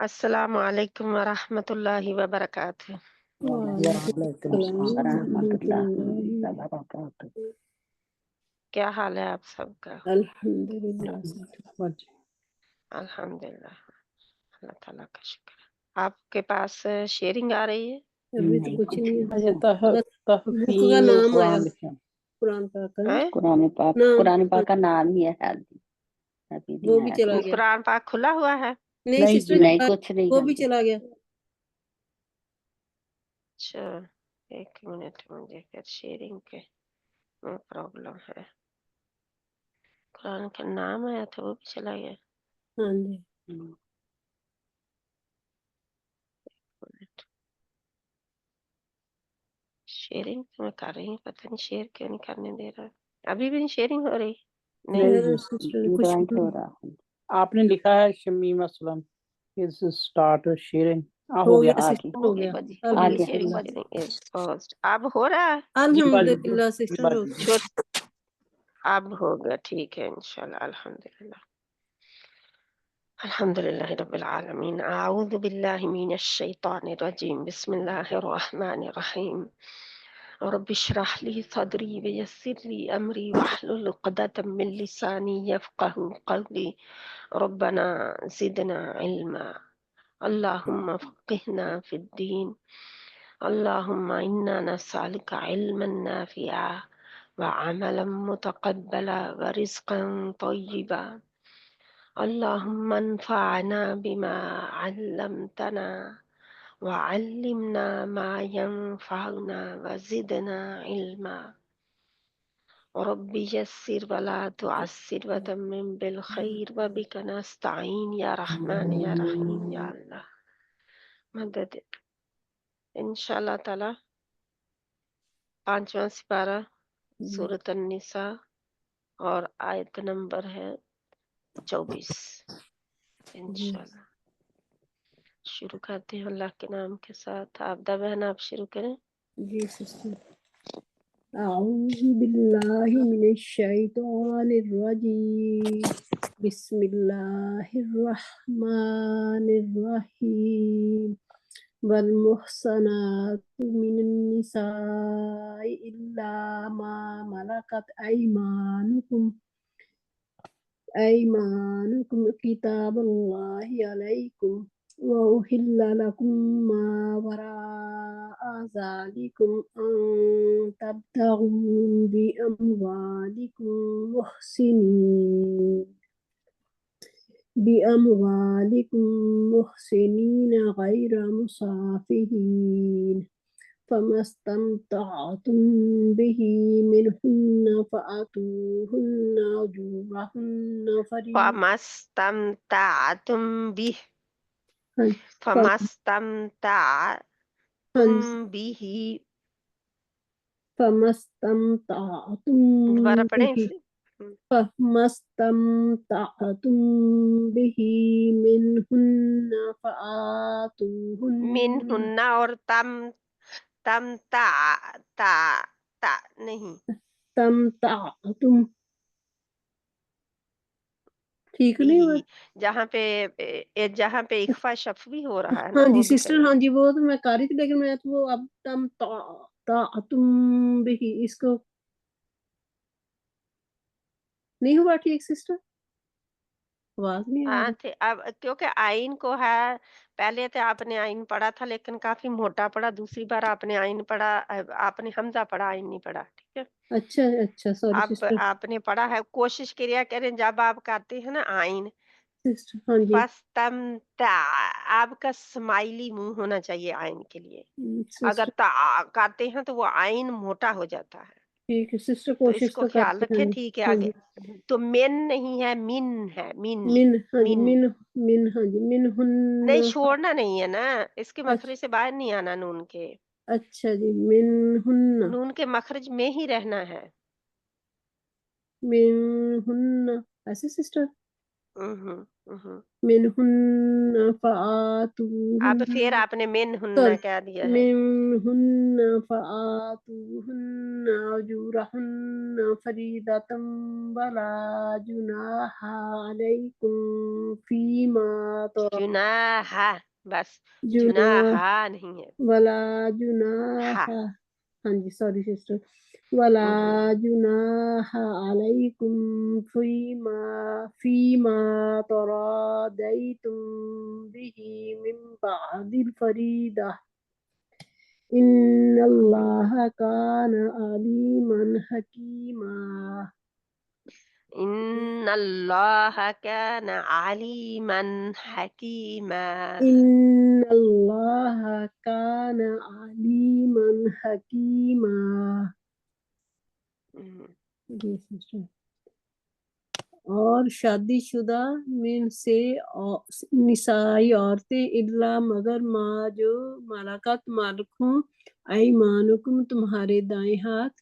السلام علیکم ورحمۃ اللہ وبرکاتہ۔ وعلیکم السلام ورحمۃ اللہ وبرکاتہ۔ کیا حال ہے آپ سب کا؟ الحمدللہ الحمدللہ، اللہ تعالیٰ کا شکر ہے۔ آپ کے پاس شیئرنگ آ رہی ہے؟ ابھی تو کچھ نہیں ہے، اچھا، بس بک کا تحفیظ نام آیا، قرآن لکھا، قرآن پاک کا ہیں؟ قرآن پاک کا نام ہی ہے، ابھی وہ نہیں بھی آیا چلا کچھ۔ گیا۔ قرآن پاک کھلا ہوا ہے؟ نہیں نہیں سسٹر جی، نہیں کچھ نہیں وہ ہے بھی جی۔ چلا گیا۔ اچھا، ایک منٹ، مجھے پھر شیئرنگ کے پرابلم ہے۔ قرآن کا نام آیا تھا وہ بھی چلا گیا۔ ہاں جی، شیئرنگ تو میں کر رہی ہوں، پتہ نہیں شیئر کیوں نہیں کرنے دے رہا۔ ابھی بھی نہیں شیئرنگ ہو رہی؟ نہیں نہیں، جی، سسٹر یہ کچھ قرآن ہو رہا ہے۔ آپ نے لکھا ہے شمیم اسلم اسٹارٹ شیئرنگ، ہو ہو گیا، گیا آ سسٹر، گیا، ہو گیا آ ابھی گیا۔ شیئرنگ الحمدللہ۔ Is passed. اب ہو رہا ہے؟ جی بس الحمدللہ سسٹر ہو گیا۔ اب ہو گیا، ٹھیک ہے انشاءاللہ۔ الحمدللہ، الحمدللہ رب العالمین۔ اعوذ باللہ من الشیطان الرجیم، بسم اللہ الرحمن الرحیم۔ رب اشرح لی صدری ویسر لی امری واحلل عقدۃ من لسانی یفقهوا قولی۔ ربنا زدنا علما، اللہم فقہنا فی الدین، اللہم انا نسألک علما نافعا وعملا متقبلا ورزقا طیبا، اللہم انفعنا بما علمتنا وعلمنا ما ينفعنا وزدنا علما، رب یسر ولا تعسر وتمم بالخیر وبک نستعین یا رحمن یا رحیم یا اللہ مدد۔ انشاءاللہ تعالی 5واں سپارہ سورۃ النساء اور آیت نمبر ہے 24 انشاءاللہ۔ شروع کرتے ہیں اللہ کے نام کے ساتھ۔ عابدہ بہن آپ شروع کریں۔ جی سسٹر، اعوذ باللہ من الشیطان الرجیم، بسم اللہ الرحمن الرحیم۔ والمحصنات من النساء إلا ما ملكت أيمانكم كتاب الله عليكم، وأحل لكم ما وراء ذلكم أن تبتغوا بأموالكم محسنين غير مسافحين، فما استمتعتم به منهن فآتوهن أجورهن فريضة۔ فَمَا اسْتَمْتَعْتُمْ بِهِ فَمَا اسْتَمْتَعْتُمْ بِهِ فما استمتعتم دوبارہ پڑھیں به اسے۔ فما استمتعتم به منهن فآتوهن منہن اور تم تا نہیں، تمتعتم، ٹھیک نہیں ہوا؟ جہاں پہ اخفا شفوی ہو رہا ہے نا ہاں وہ جی بھی سسٹر، کریں۔ ہاں جی وہ تو میں کر رہی تھی، لیکن میں تو وہ اب تمتعتم به اس کو نہیں ہوا ٹھیک سسٹر، آواز نہیں آ ہاں رہی۔ اب کیونکہ آئین کو ہے، پہلے تو آپ نے آئین پڑھا تھا لیکن کافی موٹا پڑھا، دوسری بار آپ نے آئین پڑھا، آپ نے حمزہ پڑھا، آئین نہیں پڑھا، ٹھیک ہے۔ اچھا اچھا، سوری اب سسٹر، آپ نے پڑھا ہے، کوشش کریا کریں جب آپ کرتے ہیں نا آئین سسٹر ہاں جی، فَاسْتَمْتَعَ، آپ کا سمائلی منہ ہونا چاہیے آئین کے لیے، اگر سسٹر تا کرتے ہیں تو وہ آئین موٹا ہو جاتا ہے، ٹھیک ہے سسٹر، تو اس کوشش کو تو خیال کرتے رکھیں، ہیں۔ ٹھیک ہے۔ ہاں آگے جی، تو من نہیں ہے، من ہے، من ہاں جی، من ہاں جی، منہن، نہیں، چھوڑنا نہیں ہے نا، اس کے مخرج اچھا سے باہر نہیں آنا، نون کے، اچھا جی، منہن، نون کے مخرج میں ہی رہنا ہے۔ منہن ایسے سسٹر، منهن अब فآتوهن फिर आपने मेन हुन्ना sorry क्या दिया है? منهن فآتوهن أجورهن فريضة ولا جناح عليكم فيما जुनाहा, बस جناح जुनाहा नहीं है, ولا جناح हा। हाँ जी सॉरी सिस्टर ولا جناح عليكم فيما تراضيتم به من بعد الفريضة إن الله كان عليما حكيما إن الله كان عليما حكيما. إن الله كان عليما حكيما जी सिस्टर और शादीशुदा में से निसाई औरतें इल्ला मगर माँ जो मलाकत मालिक हों ऐमानुकुम तुम्हारे दाएं हाथ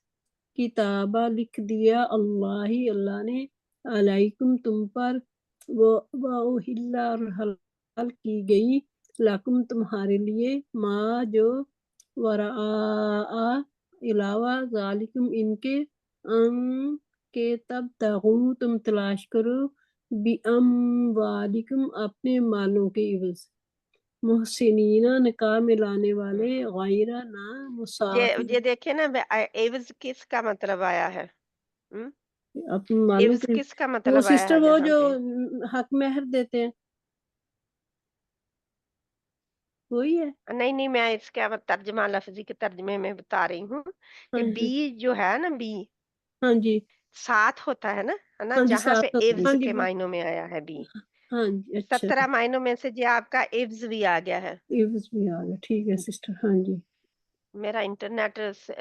किताबा लिख दिया अल्लाह ने अलैकुम तुम पर वो उहिल्ला और हलाल की गई लकुम तुम्हारे लिए माँ जो वरा इलावा जालिकुम इनके अं के तब तगू तुम तलाश करो बिअमवालिकुम अपने मालों के इवज मुहसिनीना निकाह मिलाने वाले गैरा ना मुसाफिर ये देखिए ना, एवज किसका मतलब आया है? अपने मालूम एवज के किसका वो मतलब आया सिस्टर है वो यहाँ जो पे? हक मेहर देते हैं वही है नहीं नहीं, मैं इसका तर्जमा, लफ्जी के तर्जमे में बता रही हूँ हाँ कि जी बी जो है ना, बी हाँ जी साथ होता है ना, हाँ जी जहाँ साथ पे होते हैं एव्स हाँ जी के मायनों में आया है बी। हाँ जी अच्छा 17 मायनों में से जो आपका एव्स भी आ गया है। इवज भी आ गया ठीक है सिस्टर हाँ जी मेरा इंटरनेट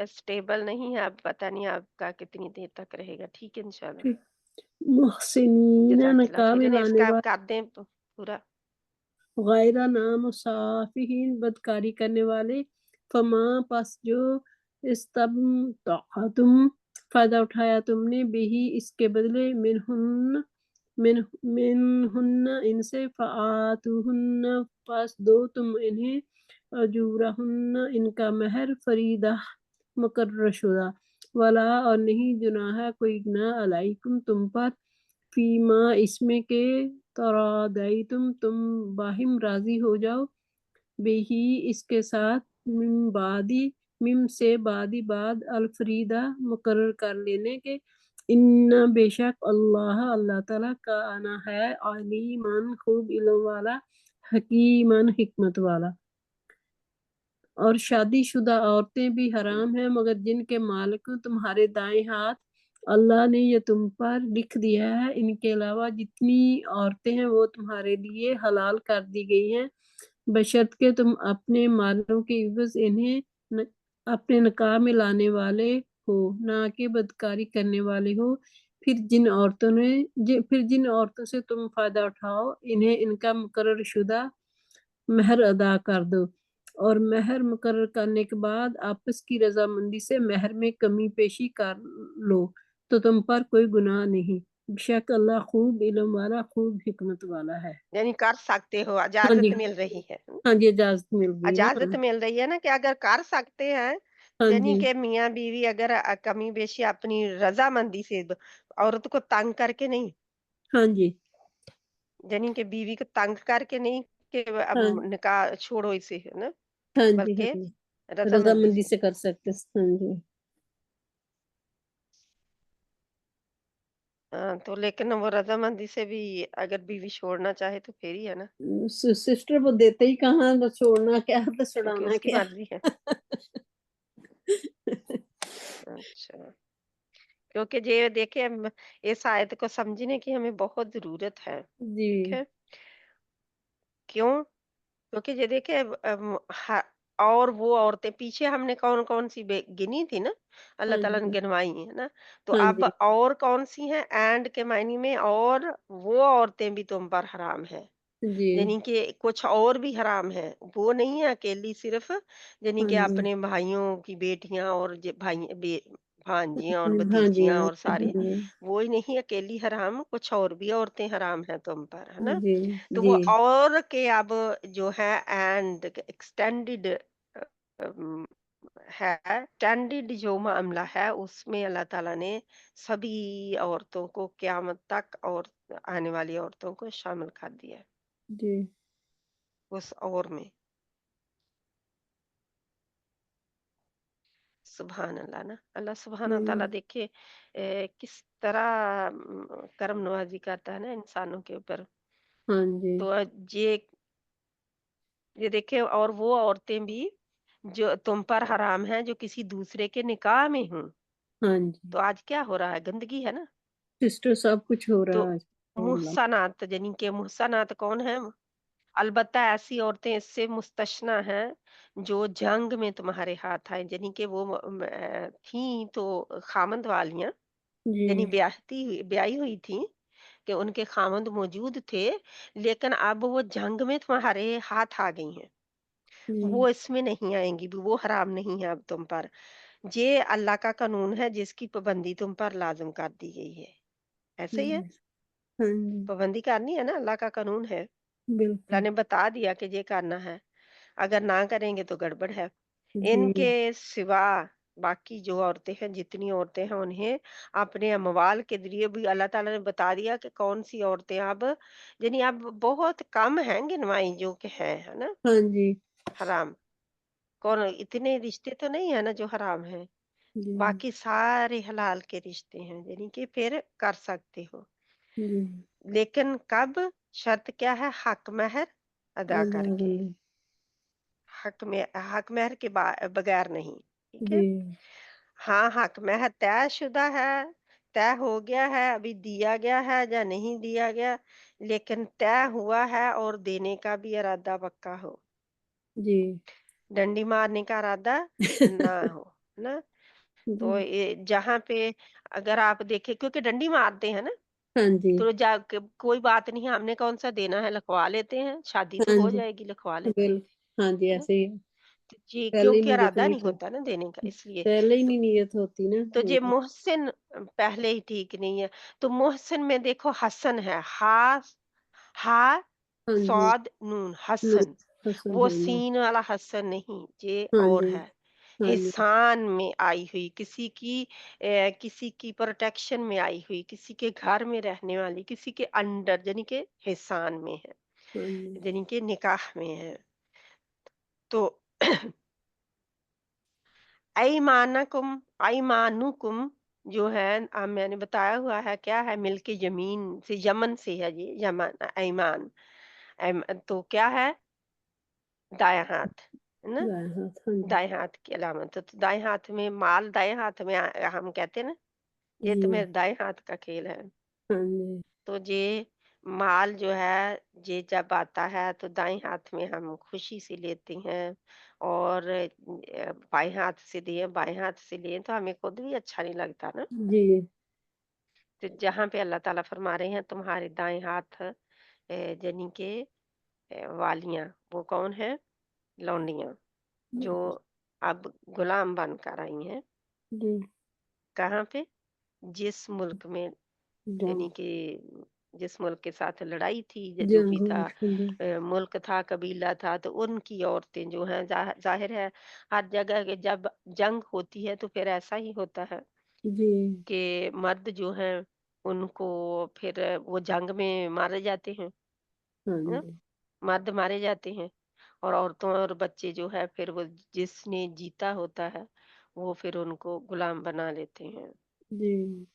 स्टेबल नहीं है, अब पता नहीं आपका कितनी देर तक रहेगा। ठीक है इंशाल्लाह। ठीक मुहसिनीना जज़ाकल्लाह निकाह खैरन, मिलाने इसका वाले कर दें पूरा। गैरा नाम मुसाफिहीन बदकारी करने वाले फमा पस जो इस तब तुम फायदा उठाया तुमने बिही इसके बदले मिनहुन्ना इनसे फ़आतुहुन्ना पास दो तुम इन्हें अजूरहुन्ना इनका महर फरीदा मुकर्रर शुदा वला और नहीं जुनाहा कोई गुनाह अलैकुम तुम पर फीमा इसमें के तरादाई तुम बाहिम राजी हो जाओ बेही इसके साथ मिम से बाद अलफरीदा मुकर्रर कर लेने के इन्ना बेशक अल्लाह ताला का आना है अलीमन खूब इल्म वाला हकीमन हिकमत वाला और शादीशुदा औरतें भी हराम हैं मगर जिनके मालिक तुम्हारे दाएं हाथ अल्लाह ने ये तुम पर लिख दिया है इनके अलावा जितनी औरतें हैं वो तुम्हारे लिए हलाल कर दी गई हैं बशर्त के तुम अपने मालों के इवज इन्हें अपने निकाह में लाने वाले हो ना कि बदकारी करने वाले हो फिर जिन औरतों से तुम फायदा उठाओ इन्हें इनका मुकर्रर शुदा महर अदा कर दो और महर मुकर्रर करने के बाद आपस की रजामंदी से महर में कमी पेशी कर लो तो तुम पर कोई गुनाह नहीं बेशक अल्लाह खूब इल्म वाला खूब हिकमत वाला है यानी कर सकते हो, हाँ इजाजत जी मिल रही है। हाँ जी इजाजत मिल गई ना इजाजत मिल रही है ना कि अगर कर सकते हैं, हाँ यानी जी कि मियाँ बीवी अगर कमी बेशी अपनी रजामंदी से औरत को तंग करके नहीं, हाँ जी यानी कि बीवी को तंग करके नहीं कि अब हाँ निकाह छोड़ो इसे, है ना, हाँ जी हाँ बल्कि जी रजामंदी रजामंदी से। से कर सकते हाँ जी तो लेकिन वो रजामंदी से भी अगर बीवी छोड़ना चाहे तो फिर ही है ना, सिस्टर वो देते ही कहाँ बस छोड़ना क्या तो क्योंकि छुड़ाना उसकी क्या मर्जी है। अच्छा, क्योंकि ये देखिए इस आयत को समझने की हमें बहुत जरूरत है। जी ठीक है, क्यों? क्योंकि ये देखिए और वो औरतें पीछे हमने कौन कौन सी गिनी थी ना, अल्लाह हाँ ताला ने जी गिनवाई है ना, तो हाँ अब जी और कौन सी हैं एंड के मायने में, और वो औरतें भी तुम पर हराम है, जी यानी कि कुछ और भी हराम है, वो नहीं है अकेली सिर्फ, यानी हाँ कि जी अपने भाइयों की बेटियां और भांजियां और हाँ जी, भतीजियां हाँ और सारी, जी, वो ही नहीं अकेली हराम, कुछ और भी औरतें हराम हैं तुम पर, है ना। जी, तो जी, वो और के अब जो है एंड एक्सटेंडेड है, एक्सटेंडेड जो मामला है उसमें अल्लाह ताला ने सभी औरतों को क़यामत तक और आने वाली औरतों को शामिल कर दिया है जी, उस और में। सुभान अल्लाह ना, अल्लाह सुभान ताला देखिए किस तरह करम नवाजी करता है ना इंसानों के ऊपर। हाँ जी, तो ये देखिए, और वो औरतें भी जो तुम पर हराम हैं जो किसी दूसरे के निकाह में हूँ। हाँ जी। तो आज क्या हो रहा है, गंदगी है ना। सिस्टर सब कुछ हो तो रहा है आजकल मामला। मुहसनात यानी कि मुहसनात कौन है, अलबत्ता ऐसी औरतें इससे मुस्तशना हैं जो जंग में तुम्हारे हाथ आए, यानी कि वो थी तो खामद वालियां, यानी जी, ब्याही हुई थी कि उनके खामद मौजूद थे, लेकिन अब वो जंग में तुम्हारे हाथ आ गई हैं, जी, वो इसमें नहीं आएंगी भी, वो हराम नहीं है अब तुम पर। ये अल्लाह का कानून है जिसकी पाबंदी तुम पर लाजम कर दी गई है। ऐसे ही है, जी, हाँ जी, पाबंदी करनी है ना, अल्लाह का कानून है, अल्लाह बिल्कुल। ने बता दिया कि ये करना है, अगर ना करेंगे तो गड़बड़ है। इनके जी, सिवा बाकी जो औरतें हैं, जितनी औरतें हैं, उन्हें अपने अमवाल के ज़रिए भी अल्लाह ताला ने बता दिया कि कौन-सी औरतें अब, यानी अब बहुत कम हैं गिनवाई जो कि हैं, है ना, हाँ जी, हराम। कौन इतने रिश्ते तो नहीं है ना जो हराम हैं, जी, बाकी सारे हलाल के रिश्ते हैं, यानी कि फिर कर सकते हो। जी, लेकिन कब? शर्त क्या है? हक महर अदा अल्लाह करके। अल्लाह। हक महर के बगैर नहीं, ठीक है। जी, हाँ, हक महर तयशुदा है, तय हो गया है, अभी दिया गया है या नहीं दिया गया, लेकिन तय हुआ है और देने का भी इरादा पक्का हो, जी। डंडी मारने का इरादा ना हो, है ना। तो जी, ये जहाँ पे अगर आप देखें, क्योंकि डंडी मारते हैं ना, हाँ जी, तो कोई बात नहीं, हमने कौन सा देना है, लिखवा लेते हैं, शादी तो हाँ हो जी, जाएगी, लिखवा लेते हैं, हाँ जी, है ना। ऐसे ही है। तो जी, पहले ही क्योंकि नियत इरादा नहीं नहीं थी, होता ना देने का, इसलिए। पहले ही तो नहीं नियत होती ना। तो ये मोहसिन पहले ही ठीक नहीं है। तो मोहसिन में देखो हसन है, हा हाँ जी, सौद नून नूर हसन, हसन, वो हाँ जी, सीन वाला हसन नहीं, ये हाँ और जी, है। हाँ जी, हिसान में आई हुई, किसी की प्रोटेक्शन में आई हुई, किसी के घर में रहने वाली, किसी के अंडर, यानी कि हिसान में है, हाँ जी, यानी कि निकाह में है। तो ऐमानुकुम जो है, मैंने बताया हुआ है क्या है, मिल्क जमीन से, यमन से है ये, यमन ऐमान। तो क्या है, दायां हाथ, है ना, दाएँ हाथ, हाँ जी, दाएं हाथ की अलामत। तो दाएं हाथ में माल, दाएं हाथ में हम कहते हैं ना, ये तो जी, मेरे दाएं हाथ का खेल है। हाँ जी, तो ये माल जो है, ये जब आता है तो दाएं हाथ में हम खुशी से लेते हैं, और बाएं हाथ से दिए, बाएं हाथ से लिए तो हमें खुद भी अच्छा नहीं लगता ना। जी, तो जहाँ पे अल्लाह ताला फरमा रहे हैं तुम्हारे दाएं हाथ यानी कि वालियां, वो कौन है, लौंडियां, जो अब गुलाम बनकर आई हैं, जी, कहाँ पे, जिस मुल्क में, जंग यानी कि जिस मुल्क के साथ लड़ाई थी, जो जंग भी हुई था, थी, जी, मुल्क था, कबीला था, तो उनकी औरतें जो हैं, जाहिर है हर जगह के जब जंग होती है तो फिर ऐसा ही होता है जी, कि मर्द जो हैं उनको फिर वो जंग में मारे जाते हैं, हाँ है ना? जी, मर्द मारे जाते हैं, और औरतों और बच्चे जो है फिर वो जिसने जीता होता है वो फिर उनको गुलाम बना लेते हैं, जी,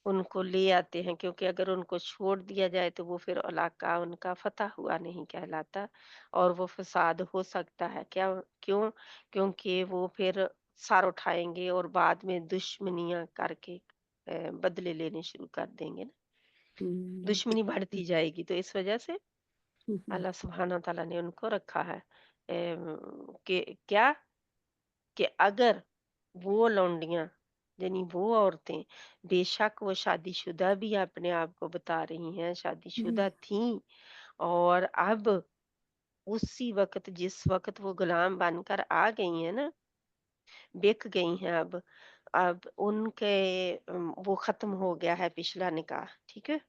उनको ले आते हैं, क्योंकि अगर उनको छोड़ दिया जाए तो वो फिर इलाका उनका फतह हुआ नहीं कहलाता, और वो फसाद हो सकता है, क्या, क्यों, क्योंकि वो फिर सर उठाएंगे और बाद में दुश्मनियां करके बदले लेने शुरू कर देंगे ना, दुश्मनी बढ़ती जाएगी। तो इस वजह से अल्लाह सुब्हाना तआला ने उनको रखा है कि क्या, कि अगर वो लौंडियां, यानी वो औरतें, बेशक वो शादीशुदा भी अपने आप को बता रही हैं, शादीशुदा जी, थीं, और अब उसी वक्त, जिस वक्त वो गुलाम बनकर आ गई हैं ना, बिक गई हैं अब, अब उनके वो खत्म हो गया है पिछला निकाह, ठीक है,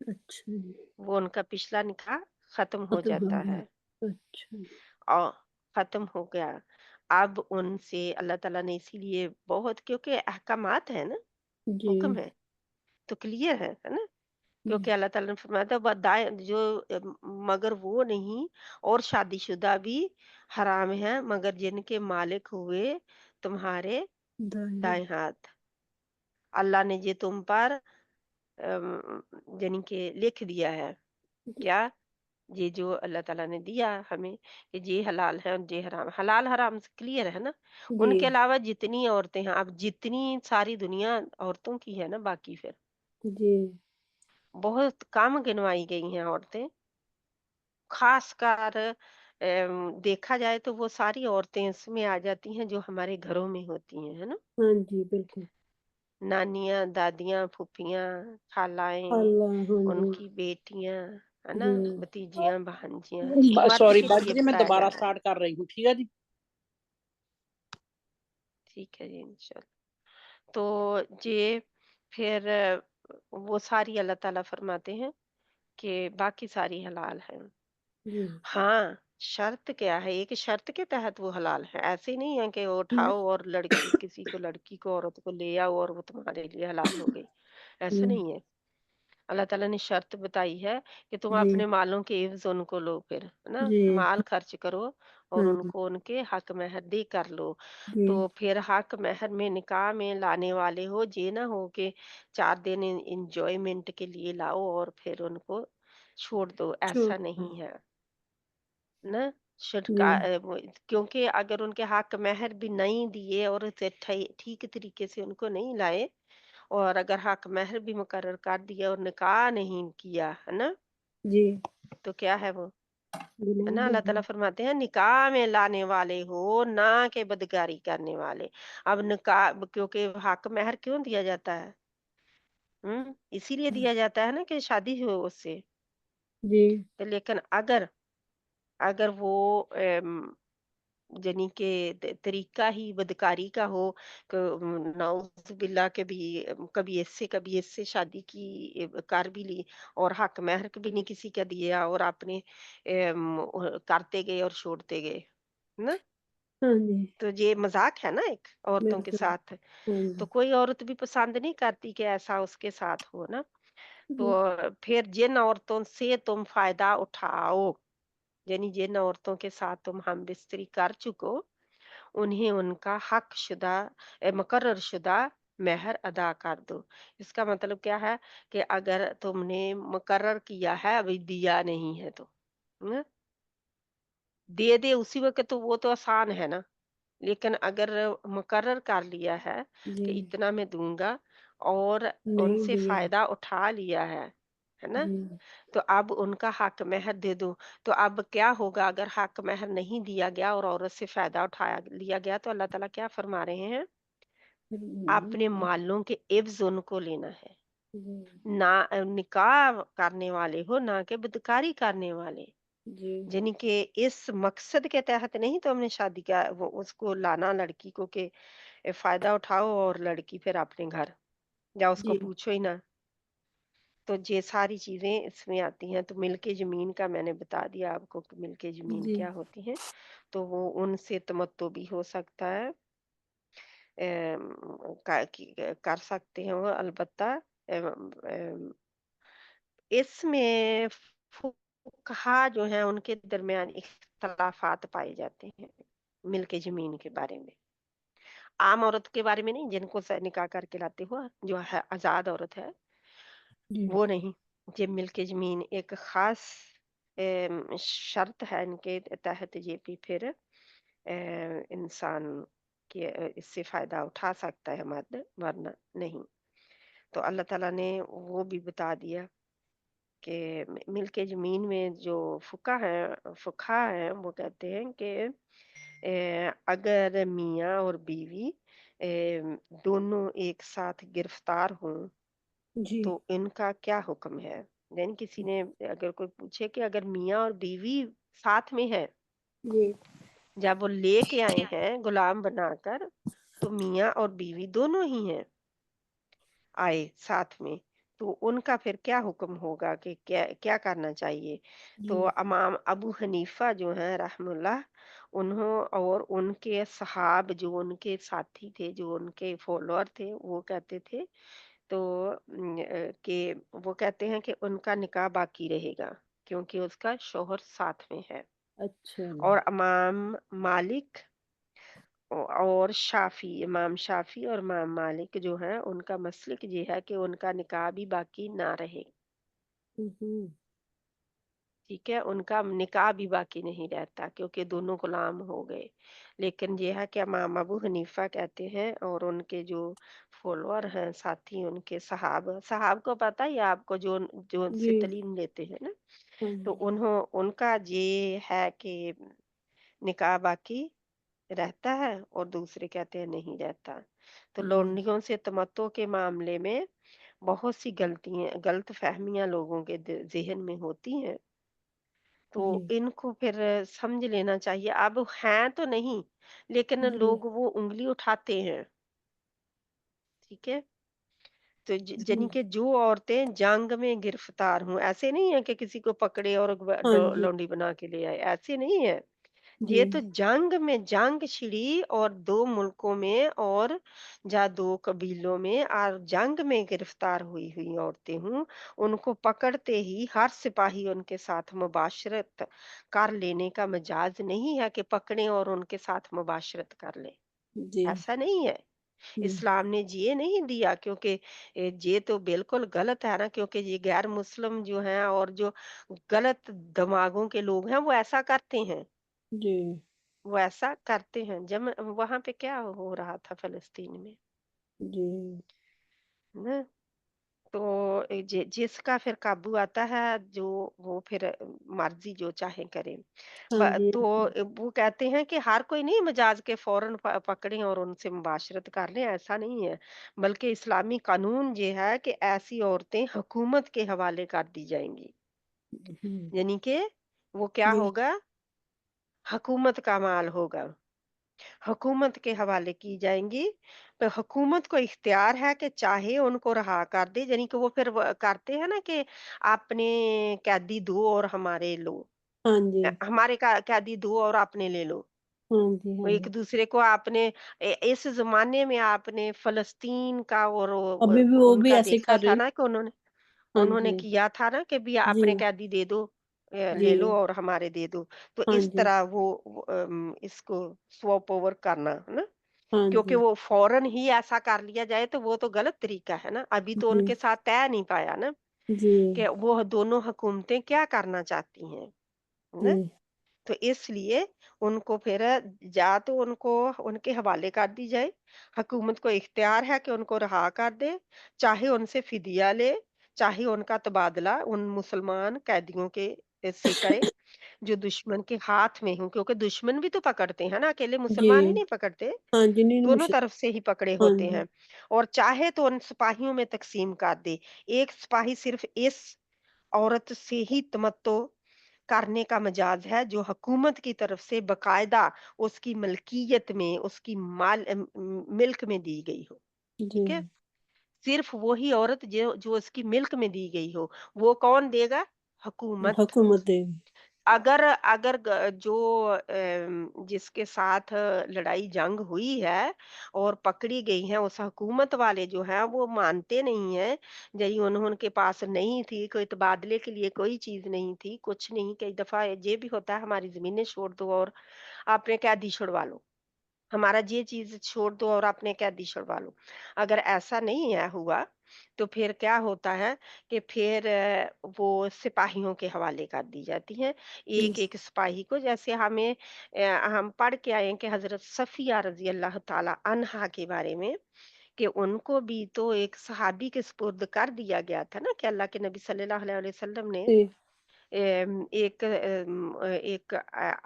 अच्छा जी, वो उनका पिछला निकाह खत्म हो खत्म हो जाता गया। है अच्छा और खत्म हो गया। अब उनसे अल्लाह ताला ने इसीलिए बहुत, क्योंकि अहकामात है ना, जी, हुक्म है तो क्लियर है ना, क्योंकि जी, अल्लाह ताला ने फरमाया था बदाए जो मगर वो नहीं, और शादीशुदा भी हराम है मगर जिनके मालिक हुए तुम्हारे दाएँ दाएं हाथ। अल्लाह ने ये तुम पर यानी कि लिख दिया है, क्या, ये जो अल्लाह ताला ने दिया हमें कि ये हलाल है और ये हराम, हलाल हराम से क्लियर है ना। जी, उनके अलावा जितनी औरतें हैं, अब जितनी सारी दुनिया औरतों की है ना, बाकी फिर जी, बहुत कम गिनवाई गई हैं औरतें, खासकर देखा जाए तो वो सारी औरतें इसमें आ जाती हैं जो हमारे घरों में होती हैं, है ना, हाँ जी, बिल्कुल। नानियाँ, दादियाँ, फूफियाँ, खालाएं, अल्लाह हाँ जी, उनकी बेटियां, है ना, जी। भतीजियां, भांजियां, ये मर्द सॉरी के लिए बाजी जी, मैं बताया जा दोबारा रहा है। स्टार्ट कर रही हूँ, ठीक है जी। ठीक है जी, इंशाल्लाह। तो ये फिर वो सारी अल्लाह ताला फरमाते हैं कि बाकी सारी हलाल है। जी, हाँ, शर्त क्या है, एक शर्त के तहत वो हलाल है, ऐसे नहीं है कि वो हुँ, उठाओ और लड़की किसी को, लड़की को, औरत को ले आओ और वो तुम्हारे लिए हलाल हो गई, ऐसा जी, नहीं है। अल्लाह ताला ने शर्त बताई है कि तुम जी, अपने मालों के एवज उनको लो, फिर है ना, जी, माल खर्च करो और हाँ, उनको उनके हक महर दे कर लो। जी, तो फिर हक महर में निकाह में लाने वाले हो, ये ना हो कि 4 दिन इंजॉयमेंट के लिए लाओ और फिर उनको छोड़ दो, छोड़ ऐसा दो। नहीं है ना। जी, क्योंकि अगर उनके हक महर भी नहीं दिए और उसे ठीक तरीके से उनको नहीं लाए, और अगर हक महर भी मुकर्रर कर दिया और निकाह नहीं किया, है ना, जी, तो क्या है वो, है गुनाह ना, है, अल्लाह ताला फरमाते हैं निकाह में लाने वाले हो ना के बदकारी करने वाले। अब निकाह, क्योंकि हक महर क्यों दिया जाता है, इसीलिए हाँ, दिया जाता है ना कि शादी हो उससे। जी, तो लेकिन अगर अगर वो यानी कि तरीका ही बदकारी का हो, नाउजुबिल्ला के भी कभी इससे शादी की कर भी ली और हक महर भी नहीं किसी का दिया और आपने करते गए और छोड़ते गए, है ना, हाँ जी, तो ये मजाक है ना एक औरतों के बिल्कुल, साथ। हाँ तो जी, कोई औरत भी पसंद नहीं करती कि ऐसा उसके साथ हो ना। तो जी, फिर जिन औरतों से तुम फायदा उठाओ, यानी जिन औरतों के साथ तुम हम बिस्तरी कर चुको, उन्हें उनका हक शुदा मुकर्रर शुदा मेहर अदा कर दो। इसका मतलब क्या है कि अगर तुमने मुकर्रर किया है अभी दिया नहीं है तो, न? दे दे उसी वक्त, तो वो तो आसान है ना। लेकिन अगर मुकर्रर कर लिया है जी, कि इतना मैं दूंगा और नहीं उनसे दिया, फायदा उठा लिया है ना, जी, तो अब उनका हक महर दे दो। तो अब क्या होगा अगर हक महर नहीं दिया गया और औरत से फायदा उठाया लिया गया, तो अल्लाह ताला क्या फरमा रहे हैं, फिर अपने मालों के एवज उनको लेना है। जी, ना निकाह करने वाले हो ना कि बदकारी करने वाले, जी, यानी कि इस मकसद के तहत नहीं तो हमने शादी का वो उसको लाना लड़की को कि फायदा उठाओ और लड़की फिर अपने घर या उसको जी, पूछो ही ना। तो ये सारी चीजें इसमें आती हैं। तो मिल्के जमीन का मैंने बता दिया आपको कि मिल्के जमीन जी, क्या होती है। तो वो उनसे तमत्तो भी हो सकता है, कर सकते हैं वो अलबत्ता। इसमें फुकहा जो है उनके दरमियान इख्तलाफात पाए जाते हैं मिल्के जमीन के बारे में। आम औरत के बारे में नहीं, जिनको निकाह करके लाते हो, जो है आजाद औरत है, जी, वो नहीं। ये मिल्के जमीन एक खास शर्त है इनके तहत, ये भी फिर इंसान के इससे फायदा उठा सकता है मर्द, वरना नहीं। तो अल्लाह ताला ने वो भी बता दिया कि मिल्के जमीन में जो फुका है वो कहते हैं कि अगर मियाँ और बीवी दोनों एक साथ गिरफ्तार हों जी, तो इनका क्या हुक्म है। देन किसी ने अगर कोई पूछे कि अगर मियाँ और बीवी साथ में है, जी, जब वो लेके आए हैं गुलाम बनाकर, तो मियाँ और बीवी दोनों ही हैं आए साथ में, तो उनका फिर क्या हुक्म होगा कि क्या क्या करना चाहिए? तो जी इमाम अबू हनीफा जो हैं रहमतुल्लाह, उन्हों और उनके सहाब जो उनके साथी थे, जो उनके फॉलोअर थे, वो कहते थे तो कि वो कहते हैं कि उनका निकाह बाकी रहेगा, क्योंकि उसका शौहर साथ में है। अच्छा और इमाम मालिक और शाफी, इमाम शाफी और इमाम मालिक जो हैं, उनका मसलक ये है कि उनका निकाह भी बाकी ना रहे। हम्म ठीक है, उनका निकाह भी बाकी नहीं रहता, क्योंकि दोनों गुलाम हो गए। लेकिन ये है कि इमाम अबू हनीफा कहते हैं और उनके जो फॉलोअर हैं, साथी उनके सहाब सहाब को पता ही है आपको, जो जो जी उनसे तालीम लेते हैं ना, हाँ तो जी उनका ये है कि निकाह बाकी रहता है और दूसरे कहते हैं नहीं रहता। तो जी लौंडियों से तमत्तो के मामले में बहुत सी गलत फहमियां लोगों के ज़हन में होती हैं। तो जी इनको फिर समझ लेना चाहिए। अब हैं तो नहीं, लेकिन जी लोग वो उँगली उठाते हैं, ठीक है? तो जी यानी कि जो औरतें जंग में गिरफ्तार हों, ऐसे नहीं है कि किसी को पकड़े और हाँ जी लौंडी बना के ले आए, ऐसे नहीं है। जी ये तो जंग में जंग छिड़ी और दो मुल्कों में और या दो कबीलों में और जंग में गिरफ्तार हुई हुई औरतें हूँ, उनको पकड़ते ही हर सिपाही उनके साथ मुबाशरत कर लेने का मजाज नहीं है कि पकड़े और उनके साथ मुबाशरत कर ले, जी ऐसा नहीं है। हम्म इस्लाम ने ये नहीं दिया, क्योंकि ये तो बिल्कुल गलत है ना, क्योंकि ये गैर मुस्लिम जो हैं और जो गलत दिमागों के लोग हैं, वो ऐसा करते हैं। जी वो ऐसा करते हैं। जब वहां पे क्या हो रहा था फिलिस्तीन में, जी ना, तो जिसका फिर काबू आता है, जो वो फिर मर्जी जो चाहे करे। हाँ जी तो वो कहते हैं कि हर कोई नहीं मिजाज के फौरन पकड़े और उनसे मुबाशरत कर लें, ऐसा नहीं है। बल्कि इस्लामी कानून ये है कि ऐसी औरतें हुकूमत के हवाले कर दी जाएंगी, हम्म यानी कि वो क्या जी होगा, हुकूमत का माल होगा, हुकूमत के हवाले की जाएँगी। तो हुकूमत को इख्तियार है कि चाहे उनको रहा कर दे, यानी कि वो फिर करते हैं ना कि आपने कैदी दो और हमारे लो, हाँ जी हमारे का कैदी दो और आपने ले लो। हाँ जी वो हाँ एक जी दूसरे को आपने इस ज़माने में आपने फ़लस्तीन का और अभी भी वो भी उनका ऐसे देखा कर था रहे ना कि उन्होंने हाँ उन्होंने जी किया था ना कि भी जी अपने कैदी दे दो, जी ले लो और हमारे दे दो। तो हाँ इस जी तरह वो इसको स्वॉप ओवर करना, है ना? हाँ क्योंकि जी वो फ़ौरन ही ऐसा कर लिया जाए तो वो तो गलत तरीका है ना। अभी तो जी उनके साथ तय नहीं पाया ना जी कि वो दोनों हुकूमतें क्या करना चाहती हैं, है ना? जी तो इसलिए उनको फिर या तो उनको उनके हवाले कर दी जाए, हुकूमत को इख्तियार है कि उनको रहा कर दे, चाहे उनसे फिदिया ले, चाहे उनका तबादला उन मुसलमान कैदियों के से करे जो दुश्मन के हाथ में हों, क्योंकि दुश्मन भी तो पकड़ते हैं ना, अकेले जी मुसलमान ही नहीं पकड़ते, हाँ जी नहीं दोनों मुश तरफ से ही पकड़े हाँ होते जी हैं। और चाहे तो उन सिपाहियों में तकसीम कर दे, एक सिपाही सिर्फ इस औरत से ही तमत्तो करने का मजाज है जो हुकूमत की तरफ से बकायदा उसकी मलकियत में, उसकी मिल्क में दी गई हो, जी ठीक है? सिर्फ वही औरत जो जो उसकी मिल्क में दी गई हो, वो कौन देगा? हुकूमत। हुकूमत देगी अगर अगर जो जिसके साथ लड़ाई जंग हुई है और पकड़ी गई हैं, उस हुकूमत वाले जो हैं वो मानते नहीं हैं, यदि उनके पास नहीं थी, कोई तबादले के लिए कोई चीज नहीं थी, कुछ नहीं, कई दफा ये भी होता है हमारी जमीनें छोड़ दो और आपने कैदी छुड़वा लो, हमारा ये चीज़ छोड़ दो और अपने कैदी छुड़वा लो। अगर ऐसा नहीं है हुआ, तो फिर क्या होता है कि फिर वो सिपाहियों के हवाले कर दी जाती हैं। एक-एक सिपाही को, जैसे हम पढ़ के आए हैं कि हज़रत सफ़िया रज़ी अल्लाह ताला अन्हा के बारे में, कि उनको भी तो एक सहाबी के सुपुर्द कर दिया गया था ना, कि अल्लाह के नबी सल्लल्लाहु अलैहि वसल्लम ने जी एक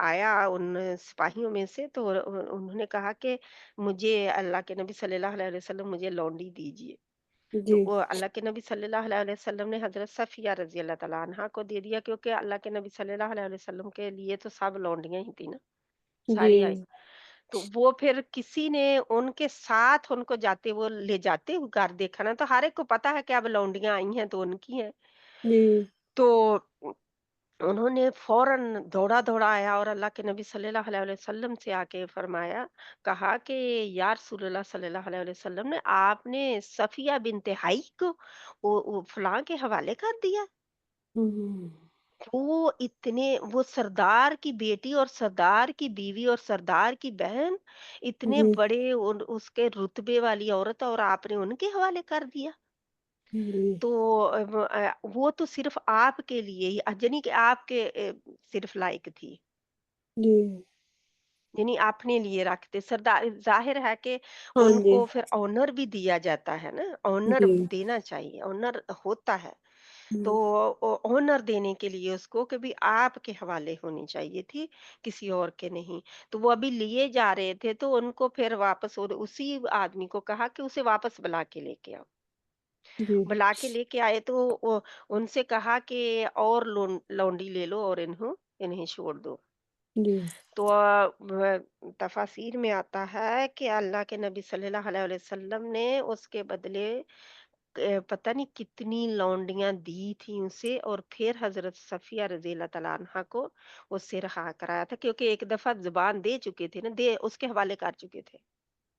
आया उन सिपाहियों में से, तो उन्होंने कहा कि मुझे अल्लाह के नबी सल्लल्लाहु अलैहि वसल्लम मुझे लौंडी दीजिए। तो जी वो अल्लाह के नबी सल्लल्लाहु अलैहि वसल्लम ने हज़रत सफ़िया रज़ी अल्लाह तआला अन्हा को दे दिया, क्योंकि अल्लाह के नबी सल्लल्लाहु अलैहि वसल्लम के लिए तो सब लौंडियाँ ही थी ना, जी सारी आई। तो वो फिर किसी ने उनके साथ उनको जाते वो ले जाते हुए घर देखा ना, तो हर एक को पता है कि अब लौंडियाँ आई हैं तो उनकी हैं। जी। तो उन्होंने फ़ौरन दौड़ा-दौड़ा आया और अल्लाह के नबी सल्लल्लाहु अलैहि वसल्लम से आके फरमाया, कहा कि या रसूलल्लाह सल्लल्लाहु अलैहि वसल्लम ने आपने सफ़िया बिन्त हयy को वो फलाँ के हवाले कर दिया। हुँ, वो सरदार की बेटी और सरदार की बीवी और सरदार की बहन, इतने जी, बड़े उसके रुतबे वाली औरत और आपने उनके हवाले कर दिया। जी, तो वो तो सिर्फ़ आपके लिए ही यानी कि आपके सिर्फ़ लायक थी। जी। यानी अपने लिए रखते सरदार ज़ाहिर है कि हाँ जी, उनको फिर ऑनर भी दिया जाता है ना, ऑनर जी। देना चाहिए, ऑनर होता है। तो हुँ, ऑनर देने के लिए उसको कि भी आपके हवाले होनी चाहिए थी, किसी और के नहीं। तो वो अभी लिए जा रहे थे तो उनको फिर वापस और उसी आदमी को कहा कि उसे वापस बुला के लेके आओ। जी, बुला के लेके आए तो उनसे कहा कि और लौंडी ले लो और इन्हें छोड़ दो। जी, तो तफासिर में आता है कि अल्लाह के नबी सल्लल्लाहु अलैहि वसल्लम ने उसके बदले पता नहीं कितनी लौंडियां दी थी उसे और फिर हजरत सफिया रजी अल्लाह तआला अन्हा को उससे रहा कराया था, क्योंकि एक दफा जुबान दे चुके थे ना, दे उसके हवाले कर चुके थे।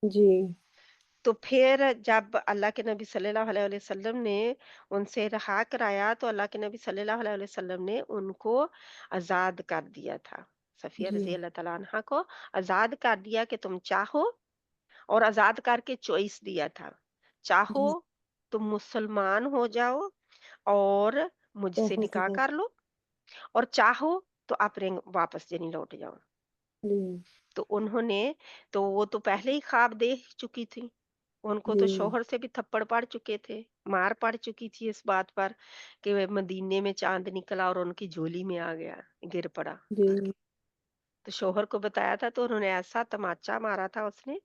जी, तो फिर जब अल्लाह के नबी सल्लल्लाहु अलैहि वसल्लम ने उनसे रहा कराया तो अल्लाह के नबी सल्लल्लाहु अलैहि वसल्लम ने उनको आजाद कर दिया था। सफिया जी, रजी अल्लाह तआला अन्हा को आजाद कर दिया कि तुम चाहो, और आजाद करके चॉइस दिया था, चाहो जी। तुम मुसलमान हो जाओ और मुझसे बहुत निकाह ज़्यादा। कर लो, और चाहो तो अपने वापस जनी लौट जाओ। जी, तो उन्होंने, तो वो तो पहले ही ख्वाब देख चुकी थी, उनको तो जी, शौहर से भी थप्पड़ पड़ चुके थे, मार पड़ चुकी थी इस बात पर कि वे मदीने में चांद निकला और उनकी झोली में आ गया, गिर पड़ा। जी, तो शौहर को बताया था तो उन्होंने ऐसा तमाचा मारा था उसने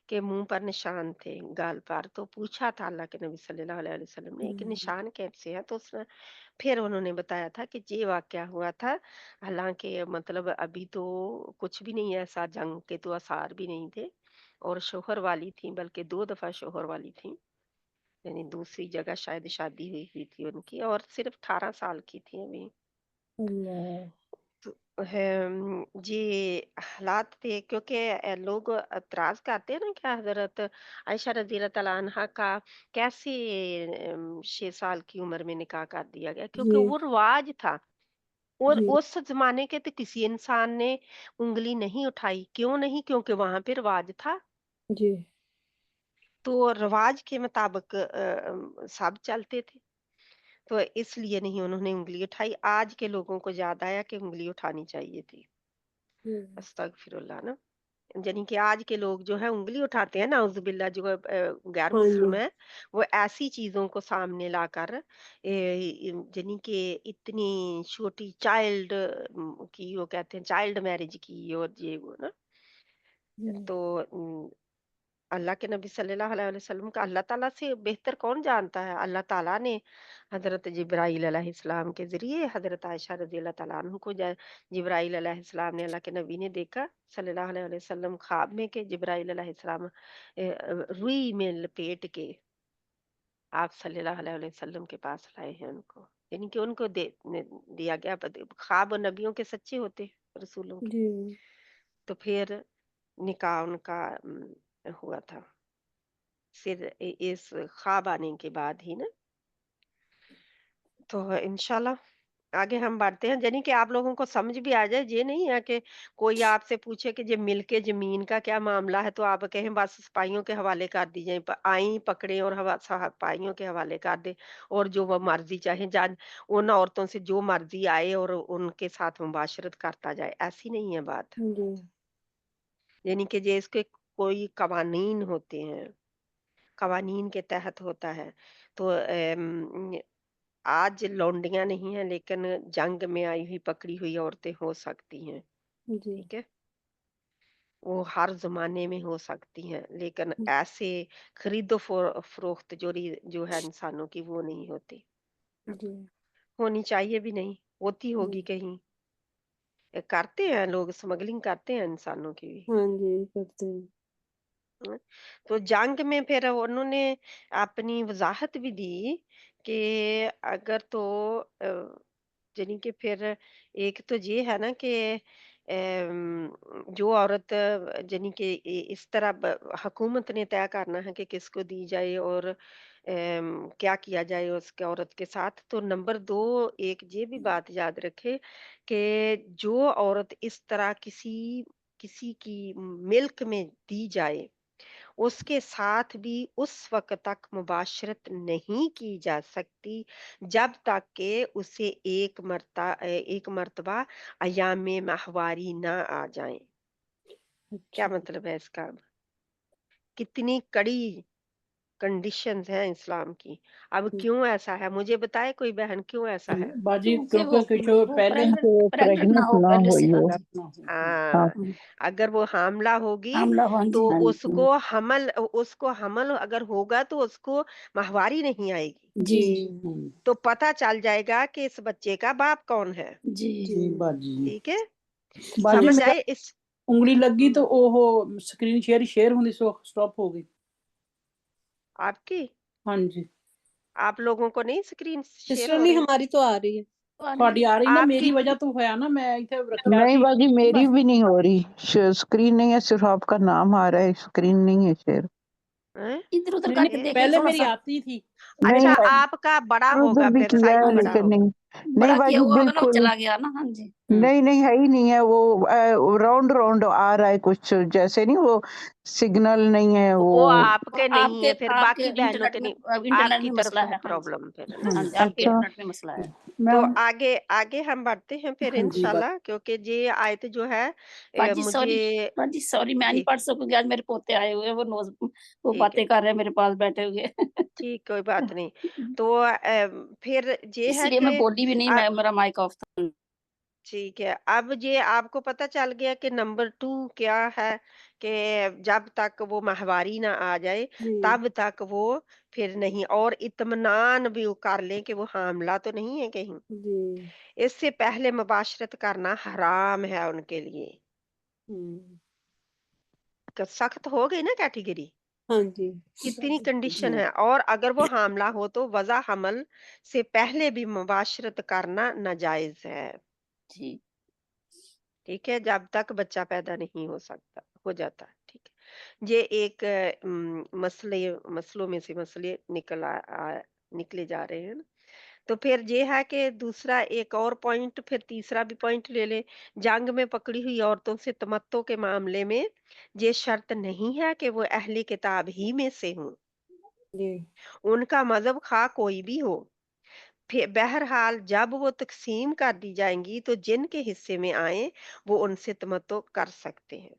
के मुंह पर निशान थे, गाल पर। तो पूछा था अल्लाह के नबी सल्लल्लाहु अलैहि वसल्लम ने कि हुँ, निशान कैसे है, तो उसने फिर उन्होंने बताया था कि ये वाकया हुआ था। हालांकि मतलब अभी तो कुछ भी नहीं है, ऐसा जंग के तो आसार भी नहीं थे, और शोहर वाली थी, बल्कि 2 दफा शोहर वाली थी, यानी दूसरी जगह शायद शादी हुई हुई थी उनकी, और सिर्फ 18 साल की थी अभी। अल्लाह! तो ये हालात थे, क्योंकि लोग एतराज करते हैं ना कि हजरत आयशा रजी अल्लाह तआला अन्हा का कैसे 6 साल की उम्र में निकाह कर दिया गया, क्योंकि जी, वो रिवाज था। और जी, उस जमाने के तो किसी इंसान ने उंगली नहीं उठाई, क्यों नहीं, क्योंकि वहां पे रिवाज था। जी, तो रिवाज के मुताबिक सब चलते थे, तो इसलिए नहीं उन्होंने उंगली उठाई। आज के लोगों को याद आया कि उंगली उठानी चाहिए थी। हुँ। अस्तगफिरुल्लाह ना, यानी कि आज के लोग जो है उंगली उठाते हैं, नाउजुबिल्ला, जो गैर हाँ जी, मुस्लिम है, वो ऐसी चीजों को सामने लाकर यानी कि इतनी छोटी चाइल्ड की, वो कहते हैं चाइल्ड मैरिज की, और ये वो ना। हुँ, तो अल्लाह के नबी सल्लल्लाहु अलैहि वसल्लम का अल्लाह ताला से बेहतर कौन जानता है। अल्लाह ताला ने हजरत जिब्राईल अलैहिस्सलाम के जरिए हजरत आयशा रजी अल्लाह ताला अन्हु को जिब्राईल अलैहिस्सलाम ने, अल्लाह के नबी ने देखा सल्लल्लाहु अलैहि वसल्लम ख्वाब में कि जिब्राईल अलैहिस्सलाम रुई में लपेट के आप सल्लल्लाहु अलैहि वसल्लम के पास लाए हैं उनको, यानी कि उनको दिया गया ख्वाब नबियों के सच्चे होते हैं, रसूलों के। जी, तो फिर निकाह उनका हुआ था, फिर इस ख्वाब आने के बाद ही ना। तो इंशाल्लाह आगे हम बढ़ते हैं, यानी कि आप लोगों को समझ भी आ जाए, ये नहीं है कि कोई आपसे पूछे कि ये मिलके जमीन का क्या मामला है तो आप कहें बस सिपाहियों के हवाले कर दी जाए, आई पकड़े और सिपाहियों के हवाले कर दे, और जो वो मर्जी चाहे जान उन औरतों से जो मर्जी आए और उनके साथ मुबाशरत करता जाए, ऐसी नहीं है बात। जी, यानी कि ये इसके कोई कवानीन होते हैं, कवानीन के तहत होता है। तो आज लौंडियां नहीं है, लेकिन जंग में आई हुई पकड़ी हुई औरतें हो सकती हैं, जी, ठीक है, वो हर जमाने में हो सकती हैं, लेकिन ऐसे खरीदो फरोख्त जो है इंसानों की, वो नहीं होती, जी, होनी चाहिए भी नहीं, होती जी, होगी कहीं। करते हैं लोग, स्मगलिंग करते हैं इंसानों की भी। हाँ जी, करते हैं। हैं। तो जंग में फिर उन्होंने अपनी वजाहत भी दी कि अगर तो यानी कि फिर एक तो ये है ना कि जो औरत यानी कि इस तरह हुकूमत ने तय करना है कि किसको दी जाए और क्या किया जाए उसके औरत के साथ। तो नंबर दो, एक ये भी बात याद रखे कि जो औरत इस तरह किसी किसी की मिल्क में दी जाए, उसके साथ भी उस वक़्त तक मुबाशरत नहीं की जा सकती, जब तक कि उसे एक मर्तबा अय्याम माहवारी ना आ जाएँ। क्या अच्छा। मतलब है इसका? कितनी कड़ी कंडीशंस हैं इस्लाम की। अब हुँ। क्यों ऐसा है? मुझे बताए कोई बहन क्यों ऐसा है? बाजी क्योंकि वो क्योंकि जो वो पहले प्रेग्नेंट वो प्रेग्नेंट ना प्रेग्नेंट हो ना पहले से। हुई हाँ हो। जी। ना हो। हाँ हाँ, हम्म, अगर वो हामला होगी हामला हाँ जी। तो हाँ जी। उसको हमल अगर होगा तो उसको माहवारी नहीं आएगी। जी हम्म, तो पता चल जाएगा कि इस बच्चे का बाप कौन है। जी जी बाजी ठीक है? बाजी समझ मेरा आए इस उंगली लगी तो हुँ, ओहो स्क्रीन शेयर होनी स्टॉप हो गई। आपकी? हाँ जी आप लोगों को नहीं स्क्रीन शेयर सिस्टर हो नहीं, रही? हमारी तो आ रही है। तो आ रही थोड़ी आ रही ना, आपकी मेरी वजह तो होया ना, मैं इथे रखा नहीं सी बाजी मेरी बस। भी नहीं हो रही, स्क्रीन नहीं है, सिर्फ आपका नाम आ रहा है, स्क्रीन नहीं है शेयर। हैं? इधर उधर नहीं करके नहीं ये देखिए पहले थोड़ा मेरी सा। आती थी। नहीं अच्छा, है, आपका बड़ा इधर होगा उधर भी फिर, किया साइज़ है बड़ा लेकिन होगा। नहीं। नहीं बड़ा किया बाजी हुआ होगा ना, वो बिल्कुल चला गया ना। हाँ जी। नहीं है ही नहीं है वो। राउंड राउंड आ रहा है कुछ, जैसे नहीं वो सिग्नल नहीं है वो वो। आपके नहीं आपके है, फिर आपके बाकी बहनों इंटरनेट के में नहीं, इंटरनेट आपकी में तरफ मसला है है। हाँ जी। प्रॉब्लम फिर, है ना? हाँ जी, आपके अच्छा इंटरनेट में मसला है। मैं तो आगे आगे हम बढ़ते हैं फिर हाँ जी इंशाल्लाह, क्योंकि ये आयत जो है बाजी सॉरी, मुझे बाजी सॉरी, मैं नहीं जी पढ़ सकूंगी। आज मेरे पोते आए हुए हैं, वो ठीक है, बातें कर रहे हैं मेरे पास बैठे हुए। ठीक, कोई बात नहीं। तो फिर ये है इसलिए कि मैं बोली भी नहीं, अ, मैं मेरा माइक ऑफ था। ठीक है, अब ये आपको पता चल गया कि नंबर 2 क्या है, कि जब तक वो माहवारी ना आ जाए, जी, तब तक वो फिर नहीं, और इत्मीनान भी वो कर लें कि वो हामला तो नहीं है कहीं। जी। इससे पहले मुबाशरत करना हराम है उनके लिए। हुँ। सख्त हो गई ना कैटेगरी, हाँ जी। कितनी जी कंडीशन है। और अगर वो हामला हो तो वज़ा हमल से पहले भी मुबाशरत करना नाजायज है। जी ठीक है, जब तक बच्चा पैदा नहीं हो जाता। ठीक है, ये एक मसलों में से मसले निकले जा रहे हैं ना। तो फिर ये है कि दूसरा एक और पॉइंट, फिर तीसरा भी पॉइंट ले लें। जंग में पकड़ी हुई औरतों से तमत्तो के मामले में ये शर्त नहीं है कि वो अहले किताब ही में से हों, जी। उनका मजहब खा कोई भी हो। फिर बहरहाल जब वो तकसीम कर दी जाएंगी तो जिनके हिस्से में आए वो उनसे तमत्तो कर सकते हैं।